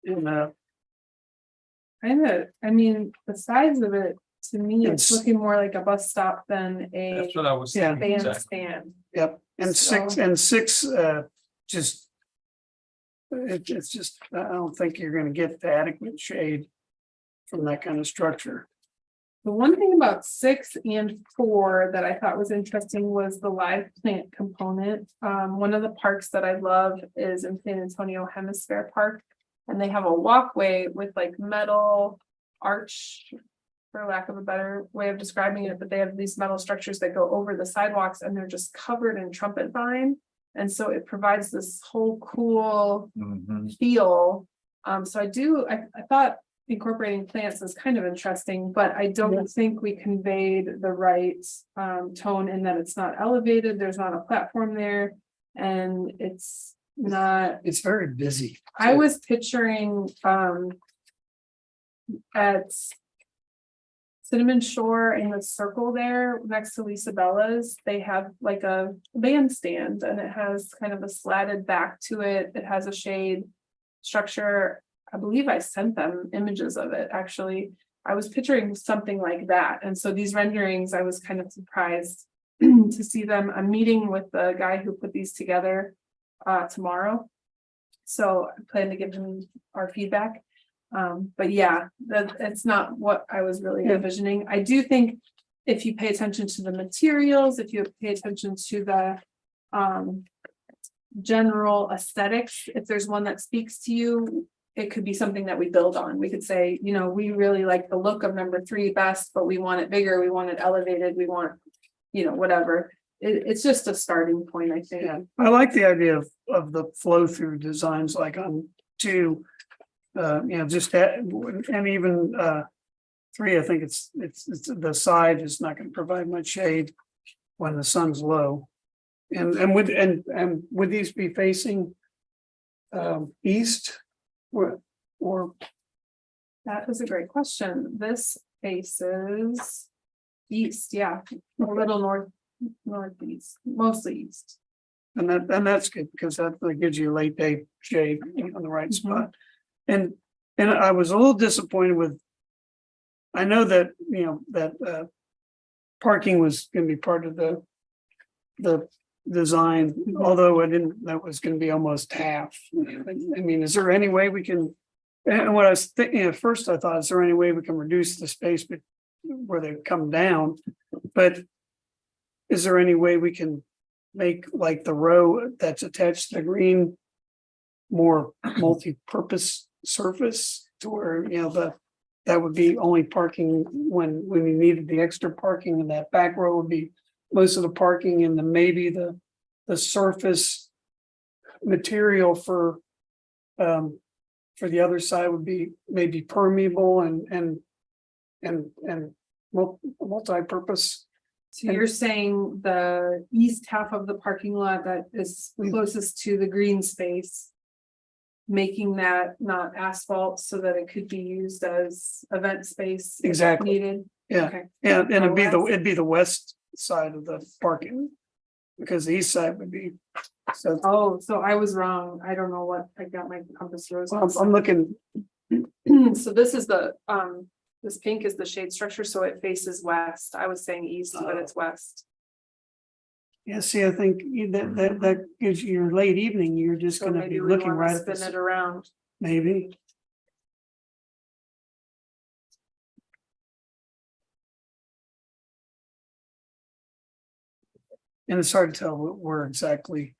And I mean, the size of it, to me, it's It's- looking more like a bus stop than a That's what I was Yeah. thinking. Exactly. bandstand. yep, and six So- just. It's just, I don't think you're gonna get the adequate shade from that kind of structure. The one thing about 6 and 4 that I thought was interesting was the live plant component. One of the parks that I love is in San Antonio Hemisphere Park. And they have a walkway with like metal arch, for lack of a better way of describing it, but they have these metal structures that go over the sidewalks and they're just covered in trumpet vine. And so it provides this whole cool Mhm. feel. So I thought incorporating plants is kind of interesting, but I don't think we conveyed the right tone in that it's not elevated, there's not a platform there. And it's not, It's very busy. I was picturing at Cinnamon Shore in the circle there next to Lisa Bella's, they have like a bandstand and it has kind of a slatted back to it. It has a shade structure. I believe I sent them images of it, actually. I was picturing something like that. And so these renderings, I was kind of surprised to see them. I'm meeting with the guy who put these together tomorrow. So I plan to give him our feedback. But yeah, it's not what I was really envisioning. I do think if you pay attention to the materials, if you pay attention to the general aesthetics, if there's one that speaks to you, it could be something that we build on. We could say, you know, we really like the look of number 3 best, but we want it bigger, we want it elevated, we want, you know, whatever. It's just a starting point, I think. Yeah, I like the idea of the flow through designs like on 2. Just that, and even 3, I think it's the side is not going to provide much shade when the sun's low. And would these be facing east or That is a great question. This faces east, yeah, a little northeast, mostly east. and that's good because that gives you late day shade on the right spot. And I was a little disappointed with. I know that that parking was going to be part of the design, although I didn't. That was going to be almost half. I mean, is there any way we can? And what I was thinking at first, I thought, is there any way we can reduce the space where they come down? But is there any way we can make like the row that's attached to the green more multi-purpose surface to where, that would be only parking when we needed the extra parking, and that back row would be most of the parking, and then maybe the the surface material for the other side would be maybe permeable and multi-purpose. So you're saying the east half of the parking lot that is closest to the green space. Making that not asphalt so that it could be used as event space. if Exactly. Needed. Yeah, Okay. and it'd be the west side of the parking. Because the east side would be, so Oh, so I was wrong. I don't know what, I got my compass rose. I'm looking, So this is the, this pink is the shade structure, so it faces west. I was saying east, but it's west. yeah, see, I think that gives you your late evening, you're just So gonna maybe be we looking want right to at spin this, it around. maybe. And it's hard to tell where exactly.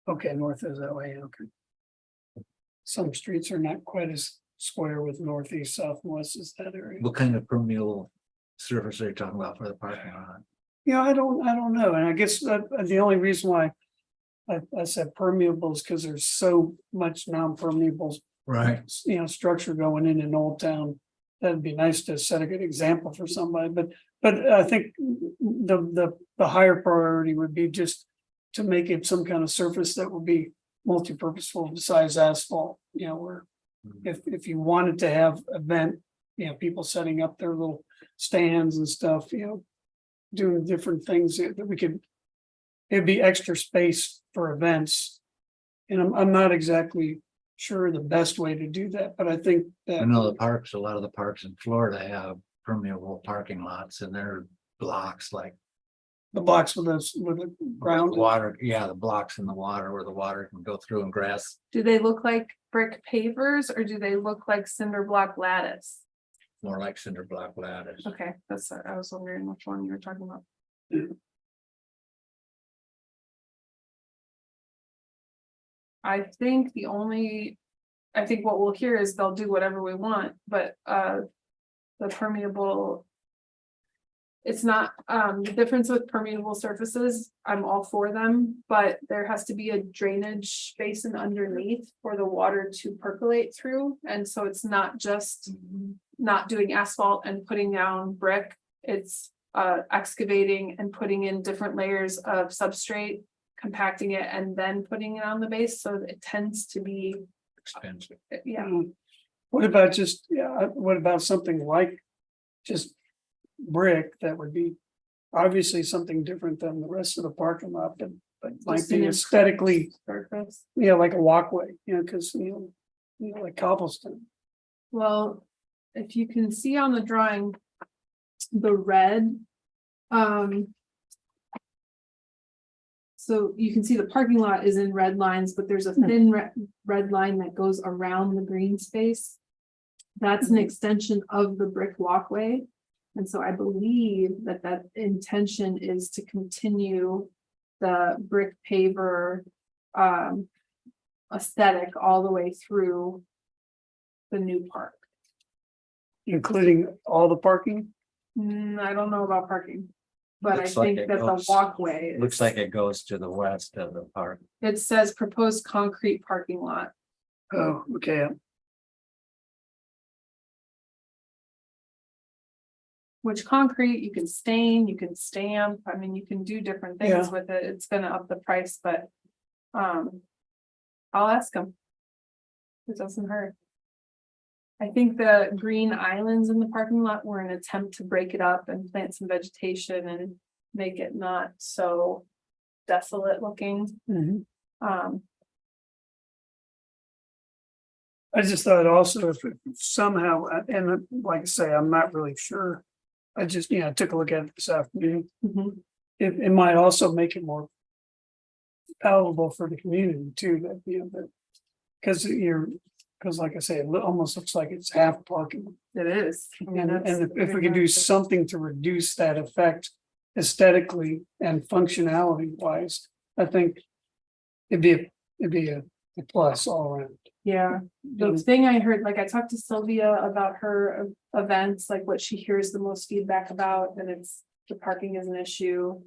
Okay, north is that way, okay. Some streets are not quite as square with northeast, south, and west as that area. What kind of permeable surface are you talking about for the parking lot? Yeah, I don't know, and I guess that the only reason why. I said permeable is because there's so much non-permeable, Right. Structure going in Old Town. That'd be nice to set a good example for somebody, but I think the higher priority would be just. To make it some kind of surface that will be multi-purposeful besides asphalt, where. If you wanted to have event, people setting up their little stands and stuff, doing different things that we could. It'd be extra space for events. And I'm not exactly sure the best way to do that, but I think I that, know a lot of the parks in Florida have permeable parking lots and they're blocks like. the blocks with the ground. Water, yeah, the blocks in the water where the water can go through and grass. Do they look like brick pavers or do they look like cinder block lattice? More like cinder block lattice. Okay, that's, I was wondering which one you were talking about. I think I think what we'll hear is they'll do whatever we want, but the permeable. It's not, the difference with permeable surfaces, I'm all for them, but there has to be a drainage basin underneath for the water to percolate through. And so it's not just not doing asphalt and putting down brick, it's excavating and putting in different layers of substrate, compacting it and then putting it on the base, so it tends to be, Expensive. yeah. What about what about something like just brick that would be obviously something different than the rest of the parking lot, but might Just be an aesthetically, Surface. like a walkway, because, like cobblestone. Well, if you can see on the drawing, the red, so you can see the parking lot is in red lines, but there's a thin red line that goes around the green space. That's an extension of the brick walkway. And so I believe that intention is to continue the brick paver aesthetic all the way through the new park. Including all the parking. I don't know about parking, but I Looks like think it that the goes- walkway. Looks is- like it goes to the west of the park. It says proposed concrete parking lot. Oh, okay. Which concrete you can stain, you can stamp, I mean, you can do different things Yeah. with it, it's gonna up the price, but. I'll ask them. It doesn't hurt. I think the green islands in the parking lot were an attempt to break it up and plant some vegetation and make it not so desolate looking. Mhm. Um, I just thought also if somehow, and like I say, I'm not really sure. I just, took a look at it this afternoon. mhm. It might also make it more palatable for the community too, that, because like I say, it almost looks like it's half parking. It is. I mean, And, that's and if we pretty could do much it. something to reduce that effect aesthetically and functionality wise, I think it'd be a plus all around. Yeah, the thing I heard, like I talked to Sylvia about her events, like what she hears the most feedback about, and it's the parking is an issue.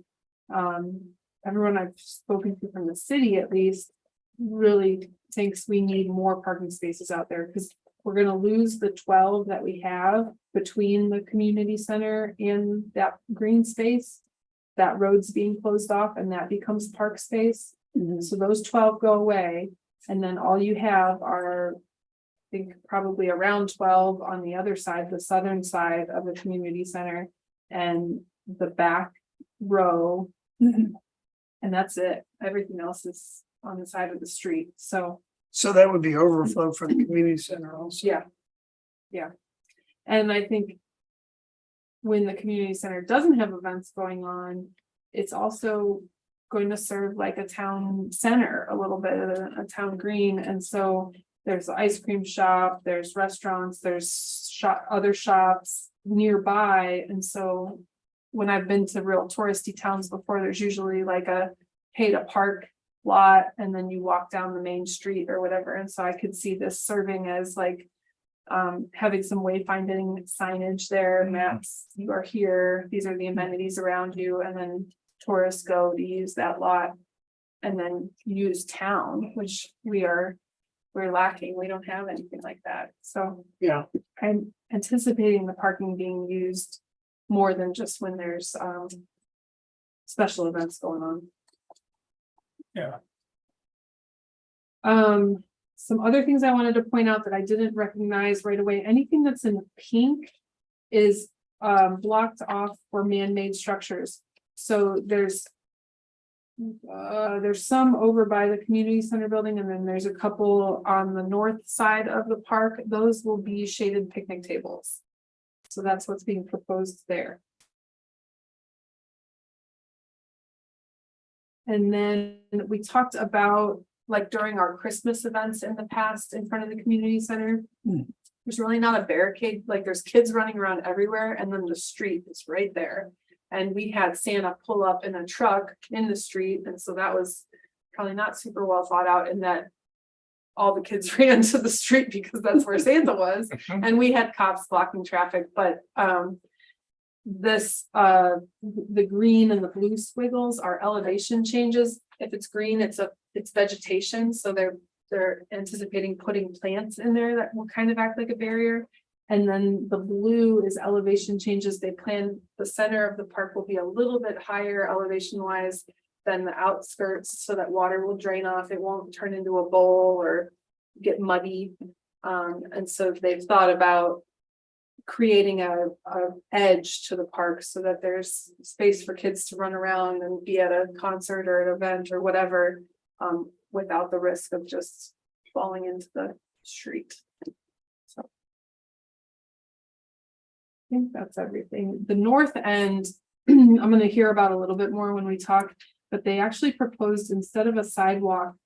everyone I've spoken to from the city at least really thinks we need more parking spaces out there because we're gonna lose the 12 that we have between the community center and that green space. That road's being closed off and that becomes park space. So those 12 go away and then all you have are, I think probably around 12 on the other side, the southern side of the community center and the back row. And that's it. Everything else is on the side of the street. So, So that would be overflow for the community center also. yeah. Yeah. And I think when the community center doesn't have events going on, it's also going to serve like a town center, a little bit, a town green. And so there's an ice cream shop, there's restaurants, there's other shops nearby. And so when I've been to real touristy towns before, there's usually like a pay to park lot and then you walk down the main street or whatever. And so I could see this serving as like having some wayfinding signage there, maps, you are here, these are the amenities around you, and then tourists go to use that lot. And then use town, which we're lacking, we don't have anything like that, so. Yeah, I'm anticipating the parking being used more than just when there's special events going on. Yeah. Some other things I wanted to point out that I didn't recognize right away, anything that's in pink is blocked off for man-made structures. So there's some over by the community center building, and then there's a couple on the north side of the park. Those will be shaded picnic tables. So that's what's being proposed there. And then we talked about, like during our Christmas events in the past in front of the community center. There's really not a barricade, like there's kids running around everywhere and then the street is right there. And we had Santa pull up in a truck in the street, and so that was probably not super well thought out in that all the kids ran to the street because that's where Santa was. And we had cops blocking traffic, but the green and the blue squiggles are elevation changes. If it's green, it's vegetation, so they're anticipating putting plants in there that will kind of act like a barrier. And then the blue is elevation changes. They plan the center of the park will be a little bit higher elevation wise than the outskirts so that water will drain off. It won't turn into a bowl or get muddy. And so they've thought about creating a edge to the park so that there's space for kids to run around and be at a concert or an event or whatever, without the risk of just falling into the street. So I think that's everything. The north end, I'm going to hear about a little bit more when we talk, but they actually proposed, instead of a sidewalk,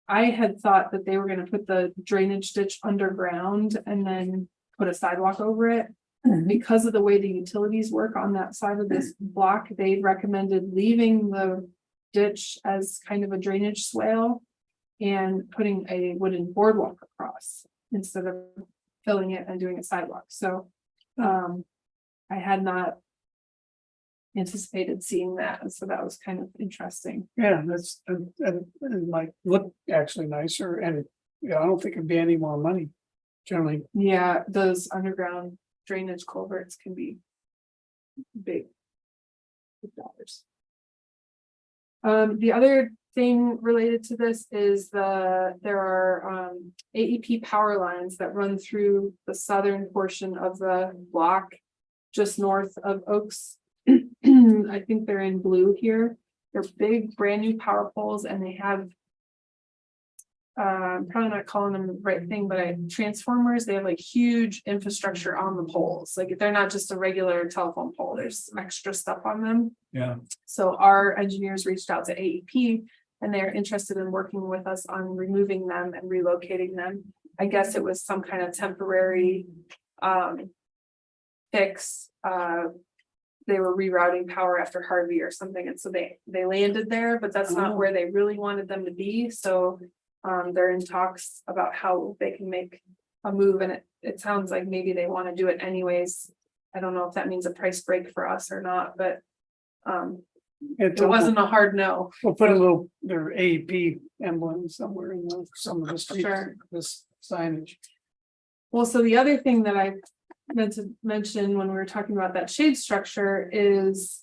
I had thought that they were going to put the drainage ditch underground and then put a sidewalk over it. Because of the way the utilities work on that side of this block, they recommended leaving the ditch as kind of a drainage swale and putting a wooden boardwalk across instead of filling it and doing a sidewalk. So I had not anticipated seeing that, and so that was kind of interesting. yeah, that's, and it might look actually nicer, and I don't think it'd be any more money. Generally, Yeah, those underground drainage culverts can be big dollars. The other thing related to this is there are AEP power lines that run through the southern portion of the block just north of Oaks. I think they're in blue here. They're big, brand new power poles, and they have I'm probably not calling them the right thing, but transformers. They have like huge infrastructure on the poles. Like they're not just a regular telephone pole, there's extra stuff on them. Yeah. So our engineers reached out to AEP and they're interested in working with us on removing them and relocating them. I guess it was some kind of temporary fix. They were rerouting power after Harvey or something, and so they landed there, but that's not where they really wanted them to be. So they're in talks about how they can make a move, and it sounds like maybe they want to do it anyways. I don't know if that means a price break for us or not, but it wasn't a hard no. We'll put a little, their AEP emblem somewhere in some of the streets, Sure. this signage. Well, so the other thing that I meant to mention when we were talking about that shade structure is,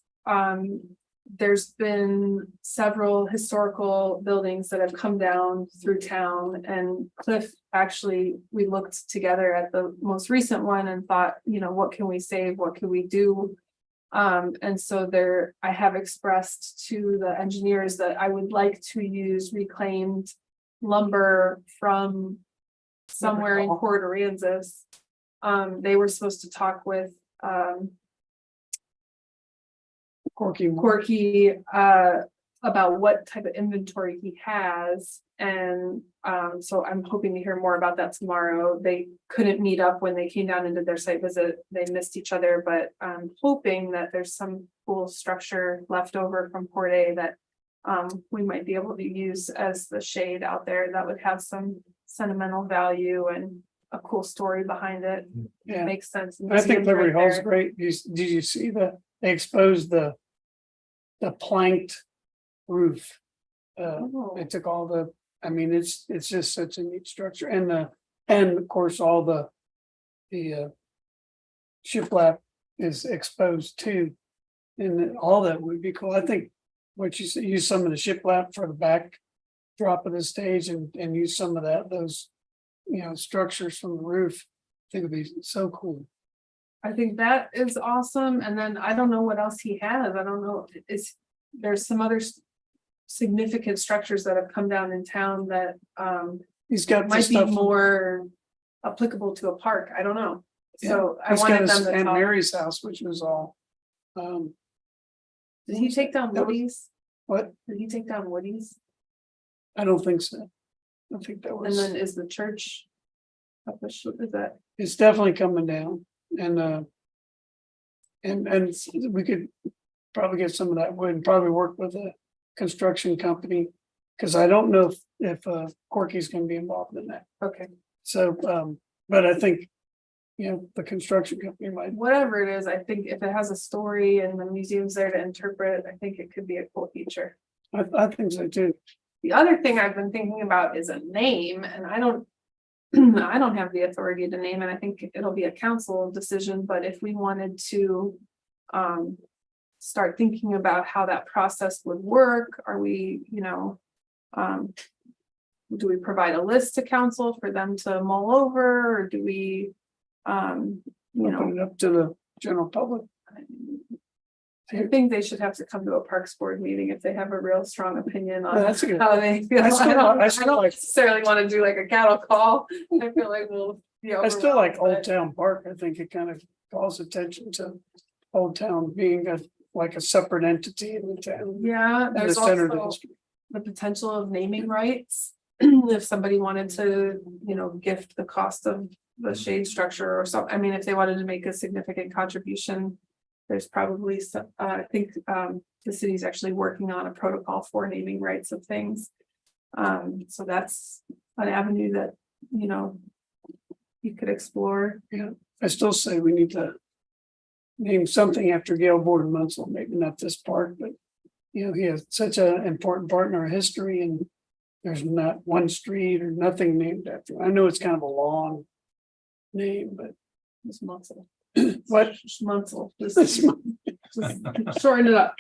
there's been several historical buildings that have come down through town, and Cliff, actually, we looked together at the most recent one and thought, you know, what can we save, what can we do? And so there, I have expressed to the engineers that I would like to use reclaimed lumber from somewhere in Port Aransas. They were supposed to talk with, Corky, about what type of inventory he has. And, so I'm hoping to hear more about that tomorrow. They couldn't meet up when they came down and did their site visit. They missed each other, but I'm hoping that there's some cool structure left over from Port A that we might be able to use as the shade out there that would have some sentimental value and a cool story behind it. Yeah, Makes sense. I think Museum's Liberty right Hall's there. great. Did you see they exposed the planked roof? Oh. They took all the, I mean, it's just such a neat structure, and of course, all the shiplap is exposed too. And all that would be cool. I think what you said, use some of the shiplap for the back drop of the stage and use some of those, structures from the roof. I think it'd be so cool. I think that is awesome. And then I don't know what else he has. I don't know. There's some other significant structures that have come down in town that He's got the might be stuff. more applicable to a park. I don't know. So I He's got wanted his them to Aunt talk. Mary's house, which was all. Did he take down that was- Woody's? What? Did he take down Woody's? I don't think so. I think that And was, then is the church? Is that? it's definitely coming down and we could probably get some of that wood and probably work with a construction company. Cause I don't know if Corky's gonna be involved in that. Okay, So, but I think, the construction company might, whatever it is, I think if it has a story and the museum's there to interpret, I think it could be a cool feature. I think so too. The other thing I've been thinking about is a name, and I don't. I don't have the authority to name it. I think it'll be a council decision, but if we wanted to. Start thinking about how that process would work, are we, do we provide a list to council for them to mull over, or do we? Open it up to the general public. I think they should have to come to a Parks Board meeting if they have a real strong opinion on That's a good. how they feel. I still don't like- necessarily want to do like a cattle call. I feel like we'll be. I still like overwhelmed, Old Town Park. I think it kind of calls attention to Old Town being like a separate entity in the town. Yeah, In the there's center of the also district. the potential of naming rights. If somebody wanted to, gift the cost of the shade structure or something, I mean, if they wanted to make a significant contribution. There's probably some, I think, the city's actually working on a protocol for naming rights of things. So that's an avenue that, you could explore. I still say we need to name something after Gail Borden Munsell, maybe not this park, but he has such an important part in our history and there's not one street or nothing named after him. I know it's kind of a long name, but Just Munsell. what? Just Munsell, just shorten it up.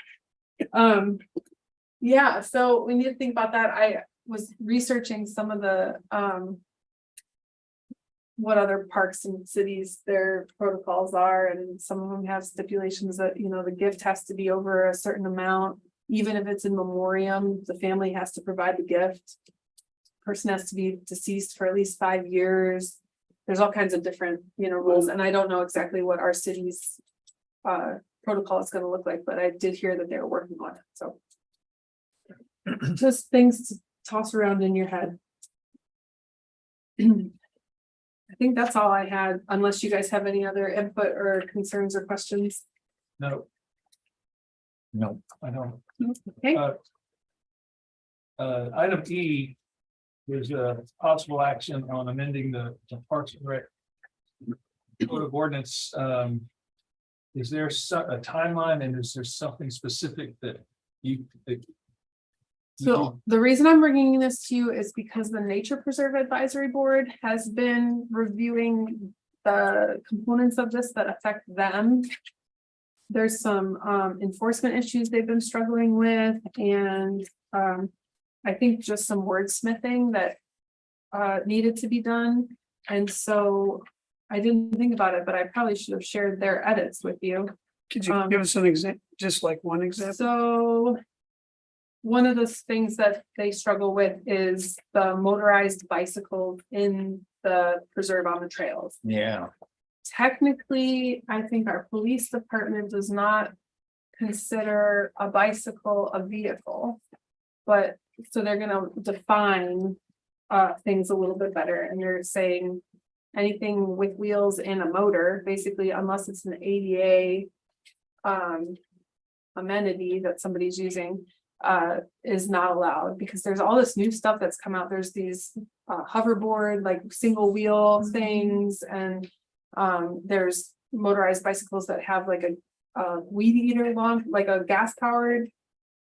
Yeah, so we need to think about that. I was researching some of the, what other parks and cities their protocols are, and some of them have stipulations that, the gift has to be over a certain amount. Even if it's in memoriam, the family has to provide the gift. Person has to be deceased for at least 5 years. There's all kinds of different, rules, and I don't know exactly what our city's protocol is gonna look like, but I did hear that they're working on it, so. Just things to toss around in your head. I think that's all I had, unless you guys have any other input or concerns or questions. No, No, I don't. Okay, Item E. Is a possible action on amending the Parks and Rec. Code of ordinance, is there a timeline and is there something specific that You. So the reason I'm bringing this to you is because the Nature Preserve Advisory Board has been reviewing the components of this that affect them. There's some enforcement issues they've been struggling with, and I think just some wordsmithing that needed to be done. And so I didn't think about it, but I probably should have shared their edits with you. Could you give us an example, just like one example? So one of the things that they struggle with is the motorized bicycles in the preserve on the trails. Yeah. Technically, I think our police department does not consider a bicycle a vehicle. But so they're gonna define things a little bit better, and they're saying anything with wheels and a motor, basically, unless it's an ADA amenity that somebody's using, is not allowed, because there's all this new stuff that's come out. There's these hoverboard, like single wheel things, and there's motorized bicycles that have like a weed eater long, like a gas powered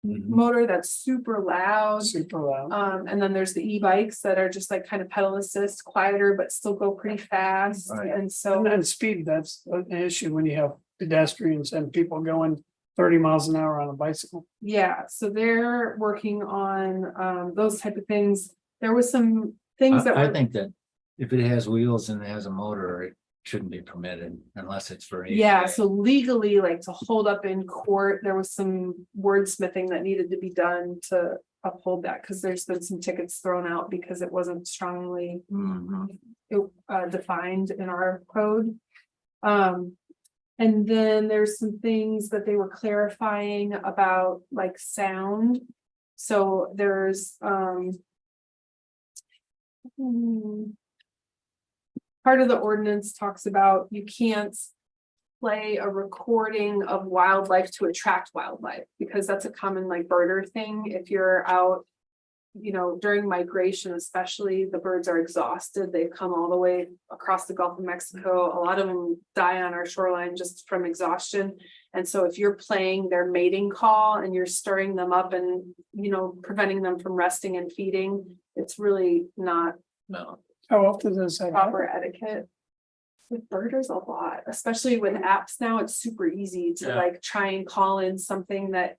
motor that's super loud. Super loud. And then there's the e-bikes that are just like kind of pedal assist, quieter, but still go pretty fast. Right. And so, And then speed, that's an issue when you have pedestrians and people going 30 miles an hour on a bicycle. yeah, so they're working on those type of things. There was some things that I were, think that if it has wheels and it has a motor, it shouldn't be permitted unless it's for. yeah, ADA. so legally, like to hold up in court, there was some wordsmithing that needed to be done to uphold that, because there's been some tickets thrown out because it wasn't strongly Mhm. defined in our code. And then there's some things that they were clarifying about like sound. So there's part of the ordinance talks about you can't play a recording of wildlife to attract wildlife, because that's a common like birder thing. If you're out, you know, during migration, especially, the birds are exhausted. They've come all the way across the Gulf of Mexico. A lot of them die on our shoreline just from exhaustion. And so if you're playing their mating call and you're stirring them up and, you know, preventing them from resting and feeding, it's really not No. How often does that happen? proper etiquette. With birders a lot, especially with apps now, it's super easy to Yeah. like try and call in something that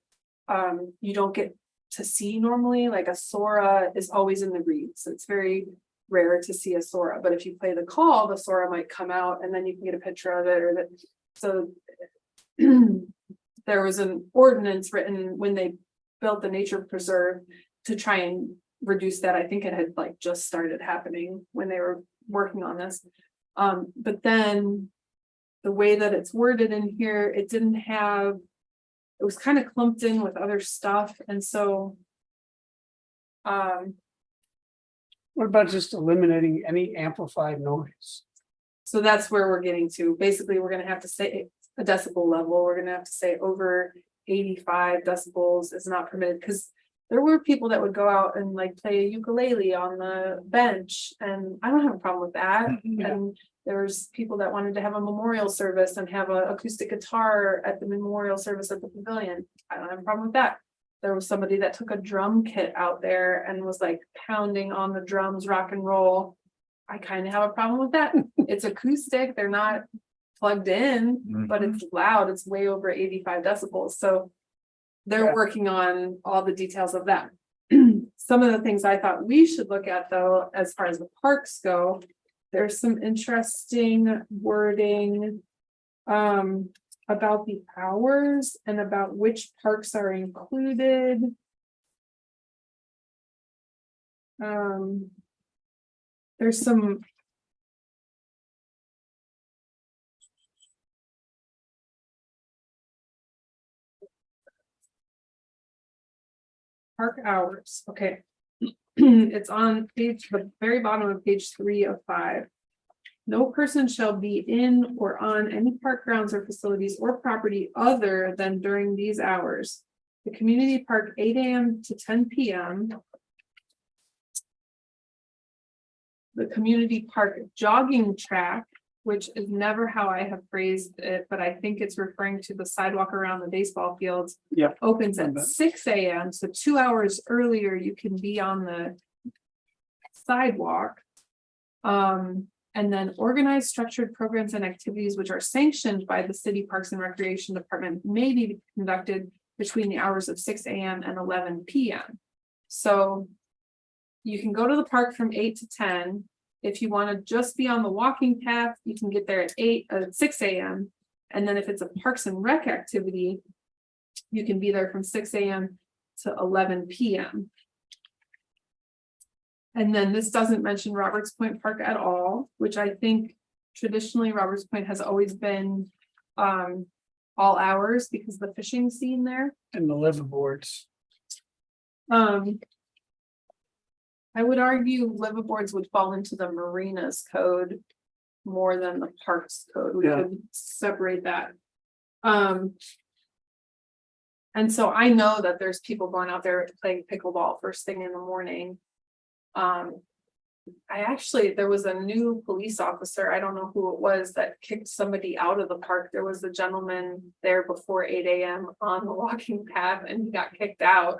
you don't get to see normally. Like a Sora is always in the reeds. It's very rare to see a Sora, but if you play the call, the Sora might come out and then you can get a picture of it, or that. So there was an ordinance written when they built the nature preserve to try and reduce that. I think it had like just started happening when they were working on this. But then the way that it's worded in here, it didn't have, it was kind of clumped in with other stuff. And so, What about just eliminating any amplified noise? so that's where we're getting to. Basically, we're gonna have to say a decibel level. We're gonna have to say over 85 decibels is not permitted, because there were people that would go out and like play a ukulele on the bench, and I don't have a problem with that. Yeah. And there's people that wanted to have a memorial service and have an acoustic guitar at the memorial service at the pavilion. I don't have a problem with that. There was somebody that took a drum kit out there and was like pounding on the drums, rock and roll. I kind of have a problem with that. It's acoustic, they're not plugged in, but it's loud. It's way over 85 decibels. So they're Yeah. working on all the details of that. Some of the things I thought we should look at, though, as far as the parks go, there's some interesting wording about the hours and about which parks are included. There's some park hours, okay. It's on the very bottom of page 3 of 5. No person shall be in or on any park grounds or facilities or property other than during these hours. The community park 8 a.m. to 10 p.m. The community park jogging track which is never how I have phrased it, but I think it's referring to the sidewalk around the baseball fields. Yep. Opens I at bet. 6 AM, so 2 hours earlier, you can be on the sidewalk. And then organized structured programs and activities which are sanctioned by the city Parks and Recreation Department may be conducted between the hours of 6 AM and 11 PM. So you can go to the park from 8 to 10. If you want to just be on the walking path, you can get there at 6 AM. And then if it's a Parks and Rec activity, you can be there from 6 AM to 11 PM. And then this doesn't mention Roberts Point Park at all, which I think traditionally Roberts Point has always been all hours because of the fishing scene there. And the liveaboards. I would argue liveaboards would fall into the marinas code more than the parks code. We Yeah. could separate that. And so I know that there's people going out there playing pickleball first thing in the morning. There was a new police officer, I don't know who it was, that kicked somebody out of the park. There was a gentleman there before 8 AM on the walking path and he got kicked out.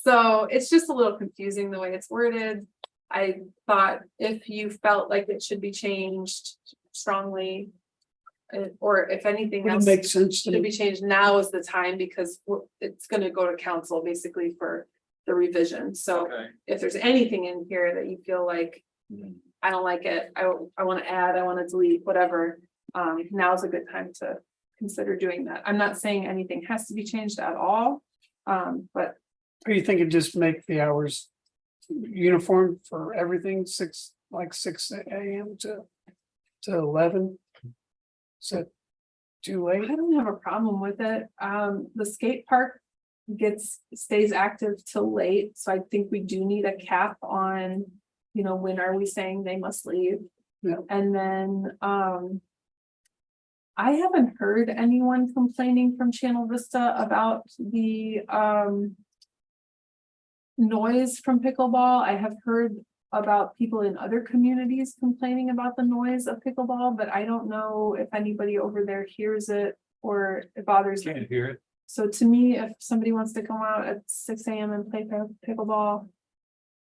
So it's just a little confusing the way it's worded. I thought if you felt like it should be changed strongly, or if anything It else makes sense to should me. be changed, now is the time because it's gonna go to council basically for the revision. So Okay. if there's anything in here that you feel like, I don't like it, I want to add, I want to delete, whatever. Now's a good time to consider doing that. I'm not saying anything has to be changed at all. But Or you think it just make the hours uniform for everything, 6 AM to 11? Is that too I late? don't have a problem with it. The skate park stays active till late, so I think we do need a cap on, when are we saying they must leave? Yeah. And then, I haven't heard anyone complaining from Channel Vista about the, noise from pickleball. I have heard about people in other communities complaining about the noise of pickleball, but I don't know if anybody over there hears it or it bothers them. Can't hear it. So to me, if somebody wants to come out at 6 AM and play pickleball,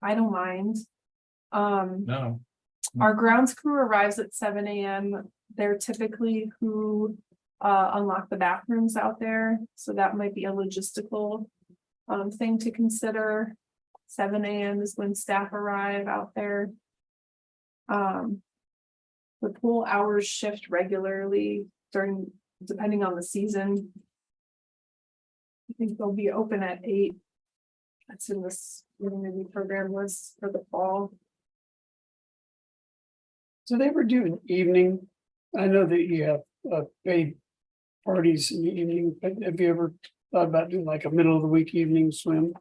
I don't mind. No. Our grounds crew arrives at 7 AM. They're typically who unlock the bathrooms out there, so that might be a logistical thing to consider. 7 AM is when staff arrive out there. The pool hours shift regularly depending on the season. I think they'll be open at 8. That's in this community program was for the fall. Do they ever do an evening? I know that you have paid parties in the evening, but have you ever thought about doing like a middle of the week evening swim?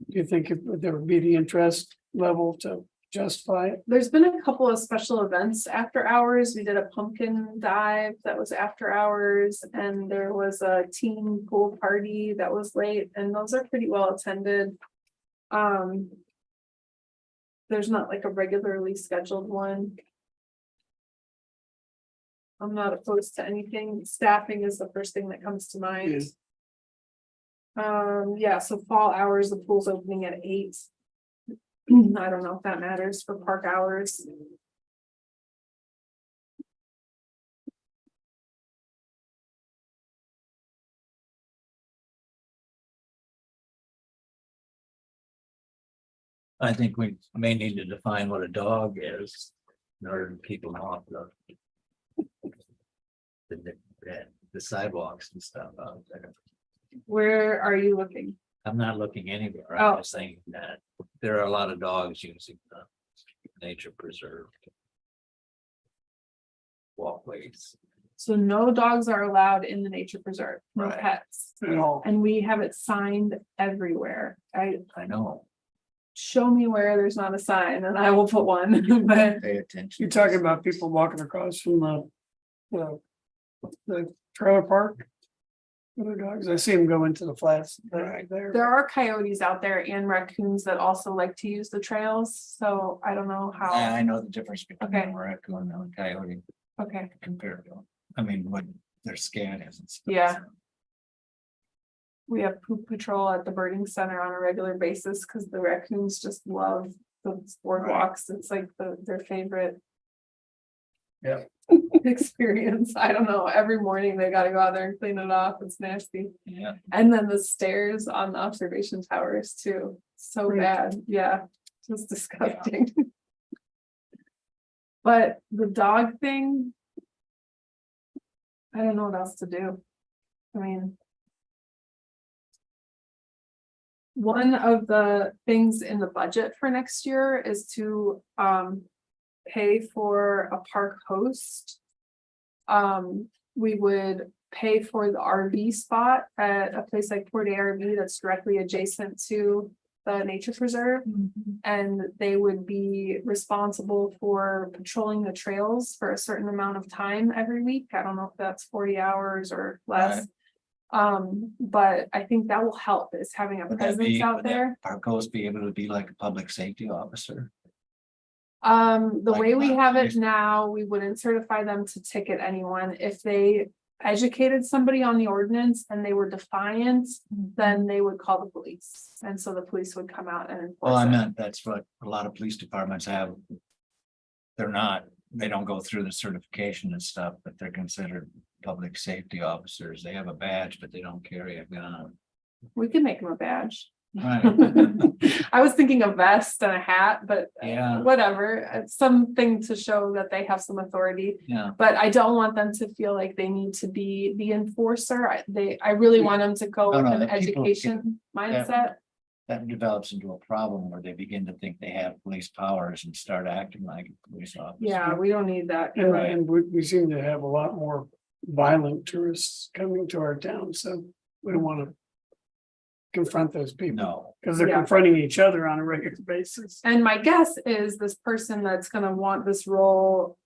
Do you think there would be the interest level to justify it? There's been a couple of special events after hours. We did a pumpkin dive that was after hours, and there was a teen pool party that was late, and those are pretty well attended. There's not like a regularly scheduled one. I'm not opposed to anything. Staffing is the first thing that comes to mind. Yeah, so fall hours, the pool's opening at 8. I don't know if that matters for park hours. I think we may need to define what a dog is in order to keep them off the sidewalks and stuff out there. Where are you looking? I'm not looking anywhere. Oh. I'm just saying that there are a lot of dogs using the nature preserve walkways. So no dogs are allowed in the nature preserve, no Right. pets. At all? And we have it signed everywhere. I know. Show me where there's not a sign and I will put one, but Pay attention. You're talking about people walking across from the trailer park? Other dogs, I see them go into the flats right there. There are coyotes out there and raccoons that also like to use the trails, so I don't know how, I know the difference between Okay. a raccoon and a coyote okay, compared to, I mean, what their scan is and stuff. Yeah. we have poop patrol at the birding center on a regular basis, because the raccoons just love the boardwalks, it's like their favorite. Yeah. Experience, I don't know, every morning they gotta go out there and clean it off, it's nasty. Yeah, And then the stairs on the observation towers too, so Right. bad, yeah, just disgusting. But the dog thing. I don't know what else to do. I mean. One of the things in the budget for next year is to pay for a park host. We would pay for the RV spot at a place like Port ARV that's directly adjacent to the nature preserve. And they would be responsible for patrolling the trails for a certain amount of time every week. I don't know if that's 40 hours or less. But I think that will help, is having a would that presence be, out would that there. park host be able to be like a public safety officer? The Like way we that, have it yes. now, we wouldn't certify them to ticket anyone. If they educated somebody on the ordinance and they were defiant, then they would call the police. And so the police would come out and Well, enforce I it. meant, that's what a lot of police departments have. They don't go through the certification and stuff, but they're considered public safety officers. They have a badge, but they don't carry a gun. We could make them a badge. Right. I was thinking a vest and a hat, but Yeah. whatever, it's something to show that they have some authority. Yeah, But I don't want them to feel like they need to be the enforcer. I really want them to go No, with no, an the people- education mindset. that develops into a problem where they begin to think they have police powers and start acting like a police officer. Yeah, we don't need that. And, Right. and we seem to have a lot more violent tourists coming to our town, so we don't want to confront those people. No, Because they're Yeah. confronting each other on a regular basis. And my guess is this person that's gonna want this role,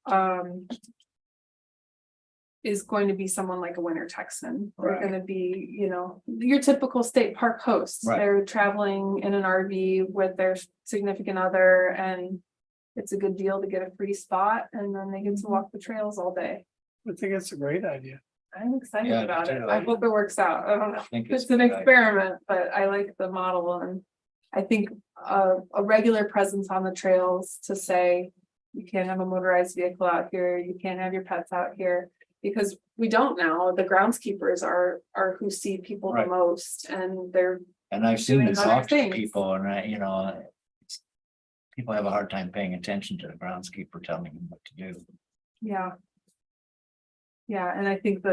is going to be someone like a Winter Texan. They're Right. gonna be, your typical state park hosts. Right. They're traveling in an RV with their significant other, and it's a good deal to get a free spot, and then they get to walk the trails all day. I think it's a great idea. I'm excited Yeah, about it. too. I hope it works out. I don't know. I think It's a an good idea. experiment, but I like the model, and I think a regular presence on the trails to say. You can't have a motorized vehicle out here, you can't have your pets out here, because we don't now, the groundskeepers are who see people the Right. most, and they're. And I've seen Doing this other talk to things. people and people have a hard time paying attention to the groundskeeper telling them what to do. Yeah. Yeah, and I think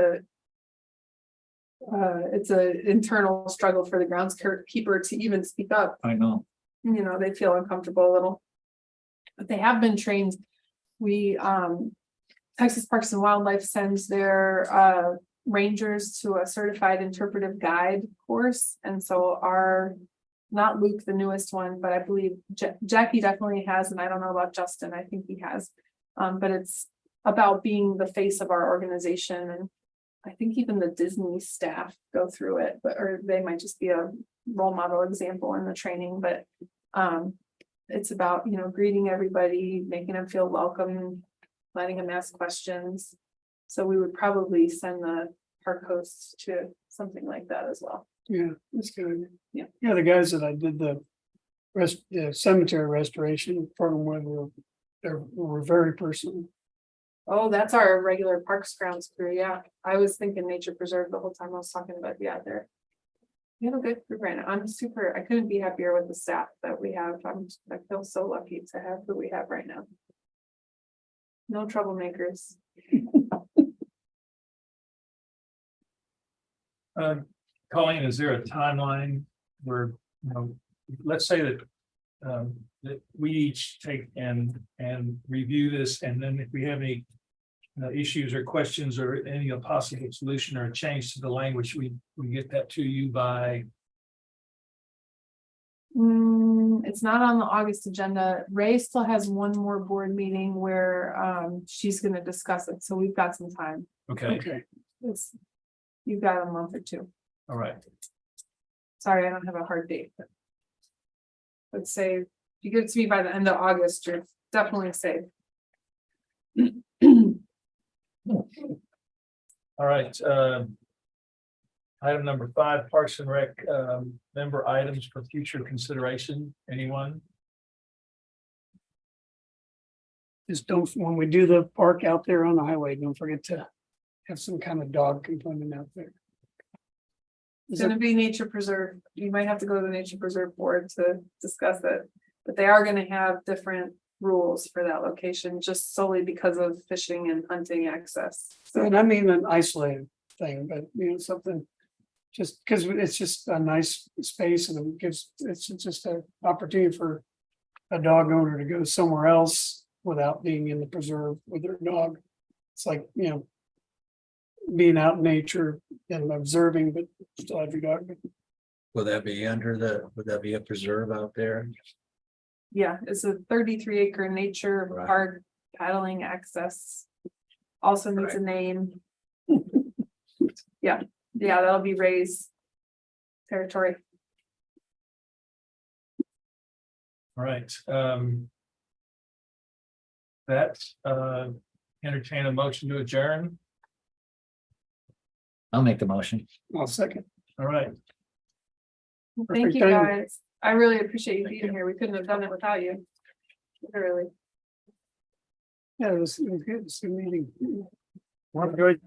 it's a internal struggle for the groundskeeper to even speak up. I know. They feel uncomfortable a little. But they have been trained. We, Texas Parks and Wildlife sends their rangers to a certified interpretive guide course. And so not Luke, the newest one, but I believe Jackie definitely has, and I don't know about Justin, I think he has. But it's about being the face of our organization, and I think even the Disney staff go through it, or they might just be a role model example in the training, but it's about, greeting everybody, making them feel welcome, letting them ask questions. So we would probably send the park hosts to something like that as well. Yeah, that's good. Yeah. Yeah, the guys that I did the cemetery restoration program with were very personal. Oh, that's our regular parks grounds crew, yeah. I was thinking nature preserve the whole time I was talking about, yeah, there. We have a good group right now. I couldn't be happier with the staff that we have. I feel so lucky to have who we have right now. No troublemakers. Colleen, is there a timeline where, let's say that. That we each take and review this, and then if we have any. Issues or questions or any possible solution or change to the language, we get that to you by. It's not on the August agenda. Ray still has one more board meeting where she's gonna discuss it, so we've got some time. Okay, Okay, It's You've got a month or two. All right, Sorry, I don't have a hard date. But let's say, if you get it to me by the end of August, you're definitely safe. all right, item number 5, Parks and Rec, member items for future consideration, anyone? Just don't, when we do the park out there on the highway, don't forget to have some kind of dog component out there. It's Is it- gonna be nature preserve. You might have to go to the nature preserve board to discuss it. But they are gonna have different rules for that location, just solely because of fishing and hunting access. So And I mean an isolated thing, but you know, something. Just because it's just a nice space and it gives, it's just an opportunity for a dog owner to go somewhere else without being in the preserve with their dog. It's like, you know, being out in nature and observing, but still have your dog. Will that be would that be a preserve out there? yeah, it's a 33-acre nature Right. park, paddling access. Also needs a name. Yeah, that'll be raised territory. All right, that's, entertain a motion to adjourn, I'll make the motion. I'll second. all right, Thank Perfect you, timing. guys. I really appreciate you being here. We couldn't have done it without you. Literally. Yeah, it was good. It's a good meeting. Well, good.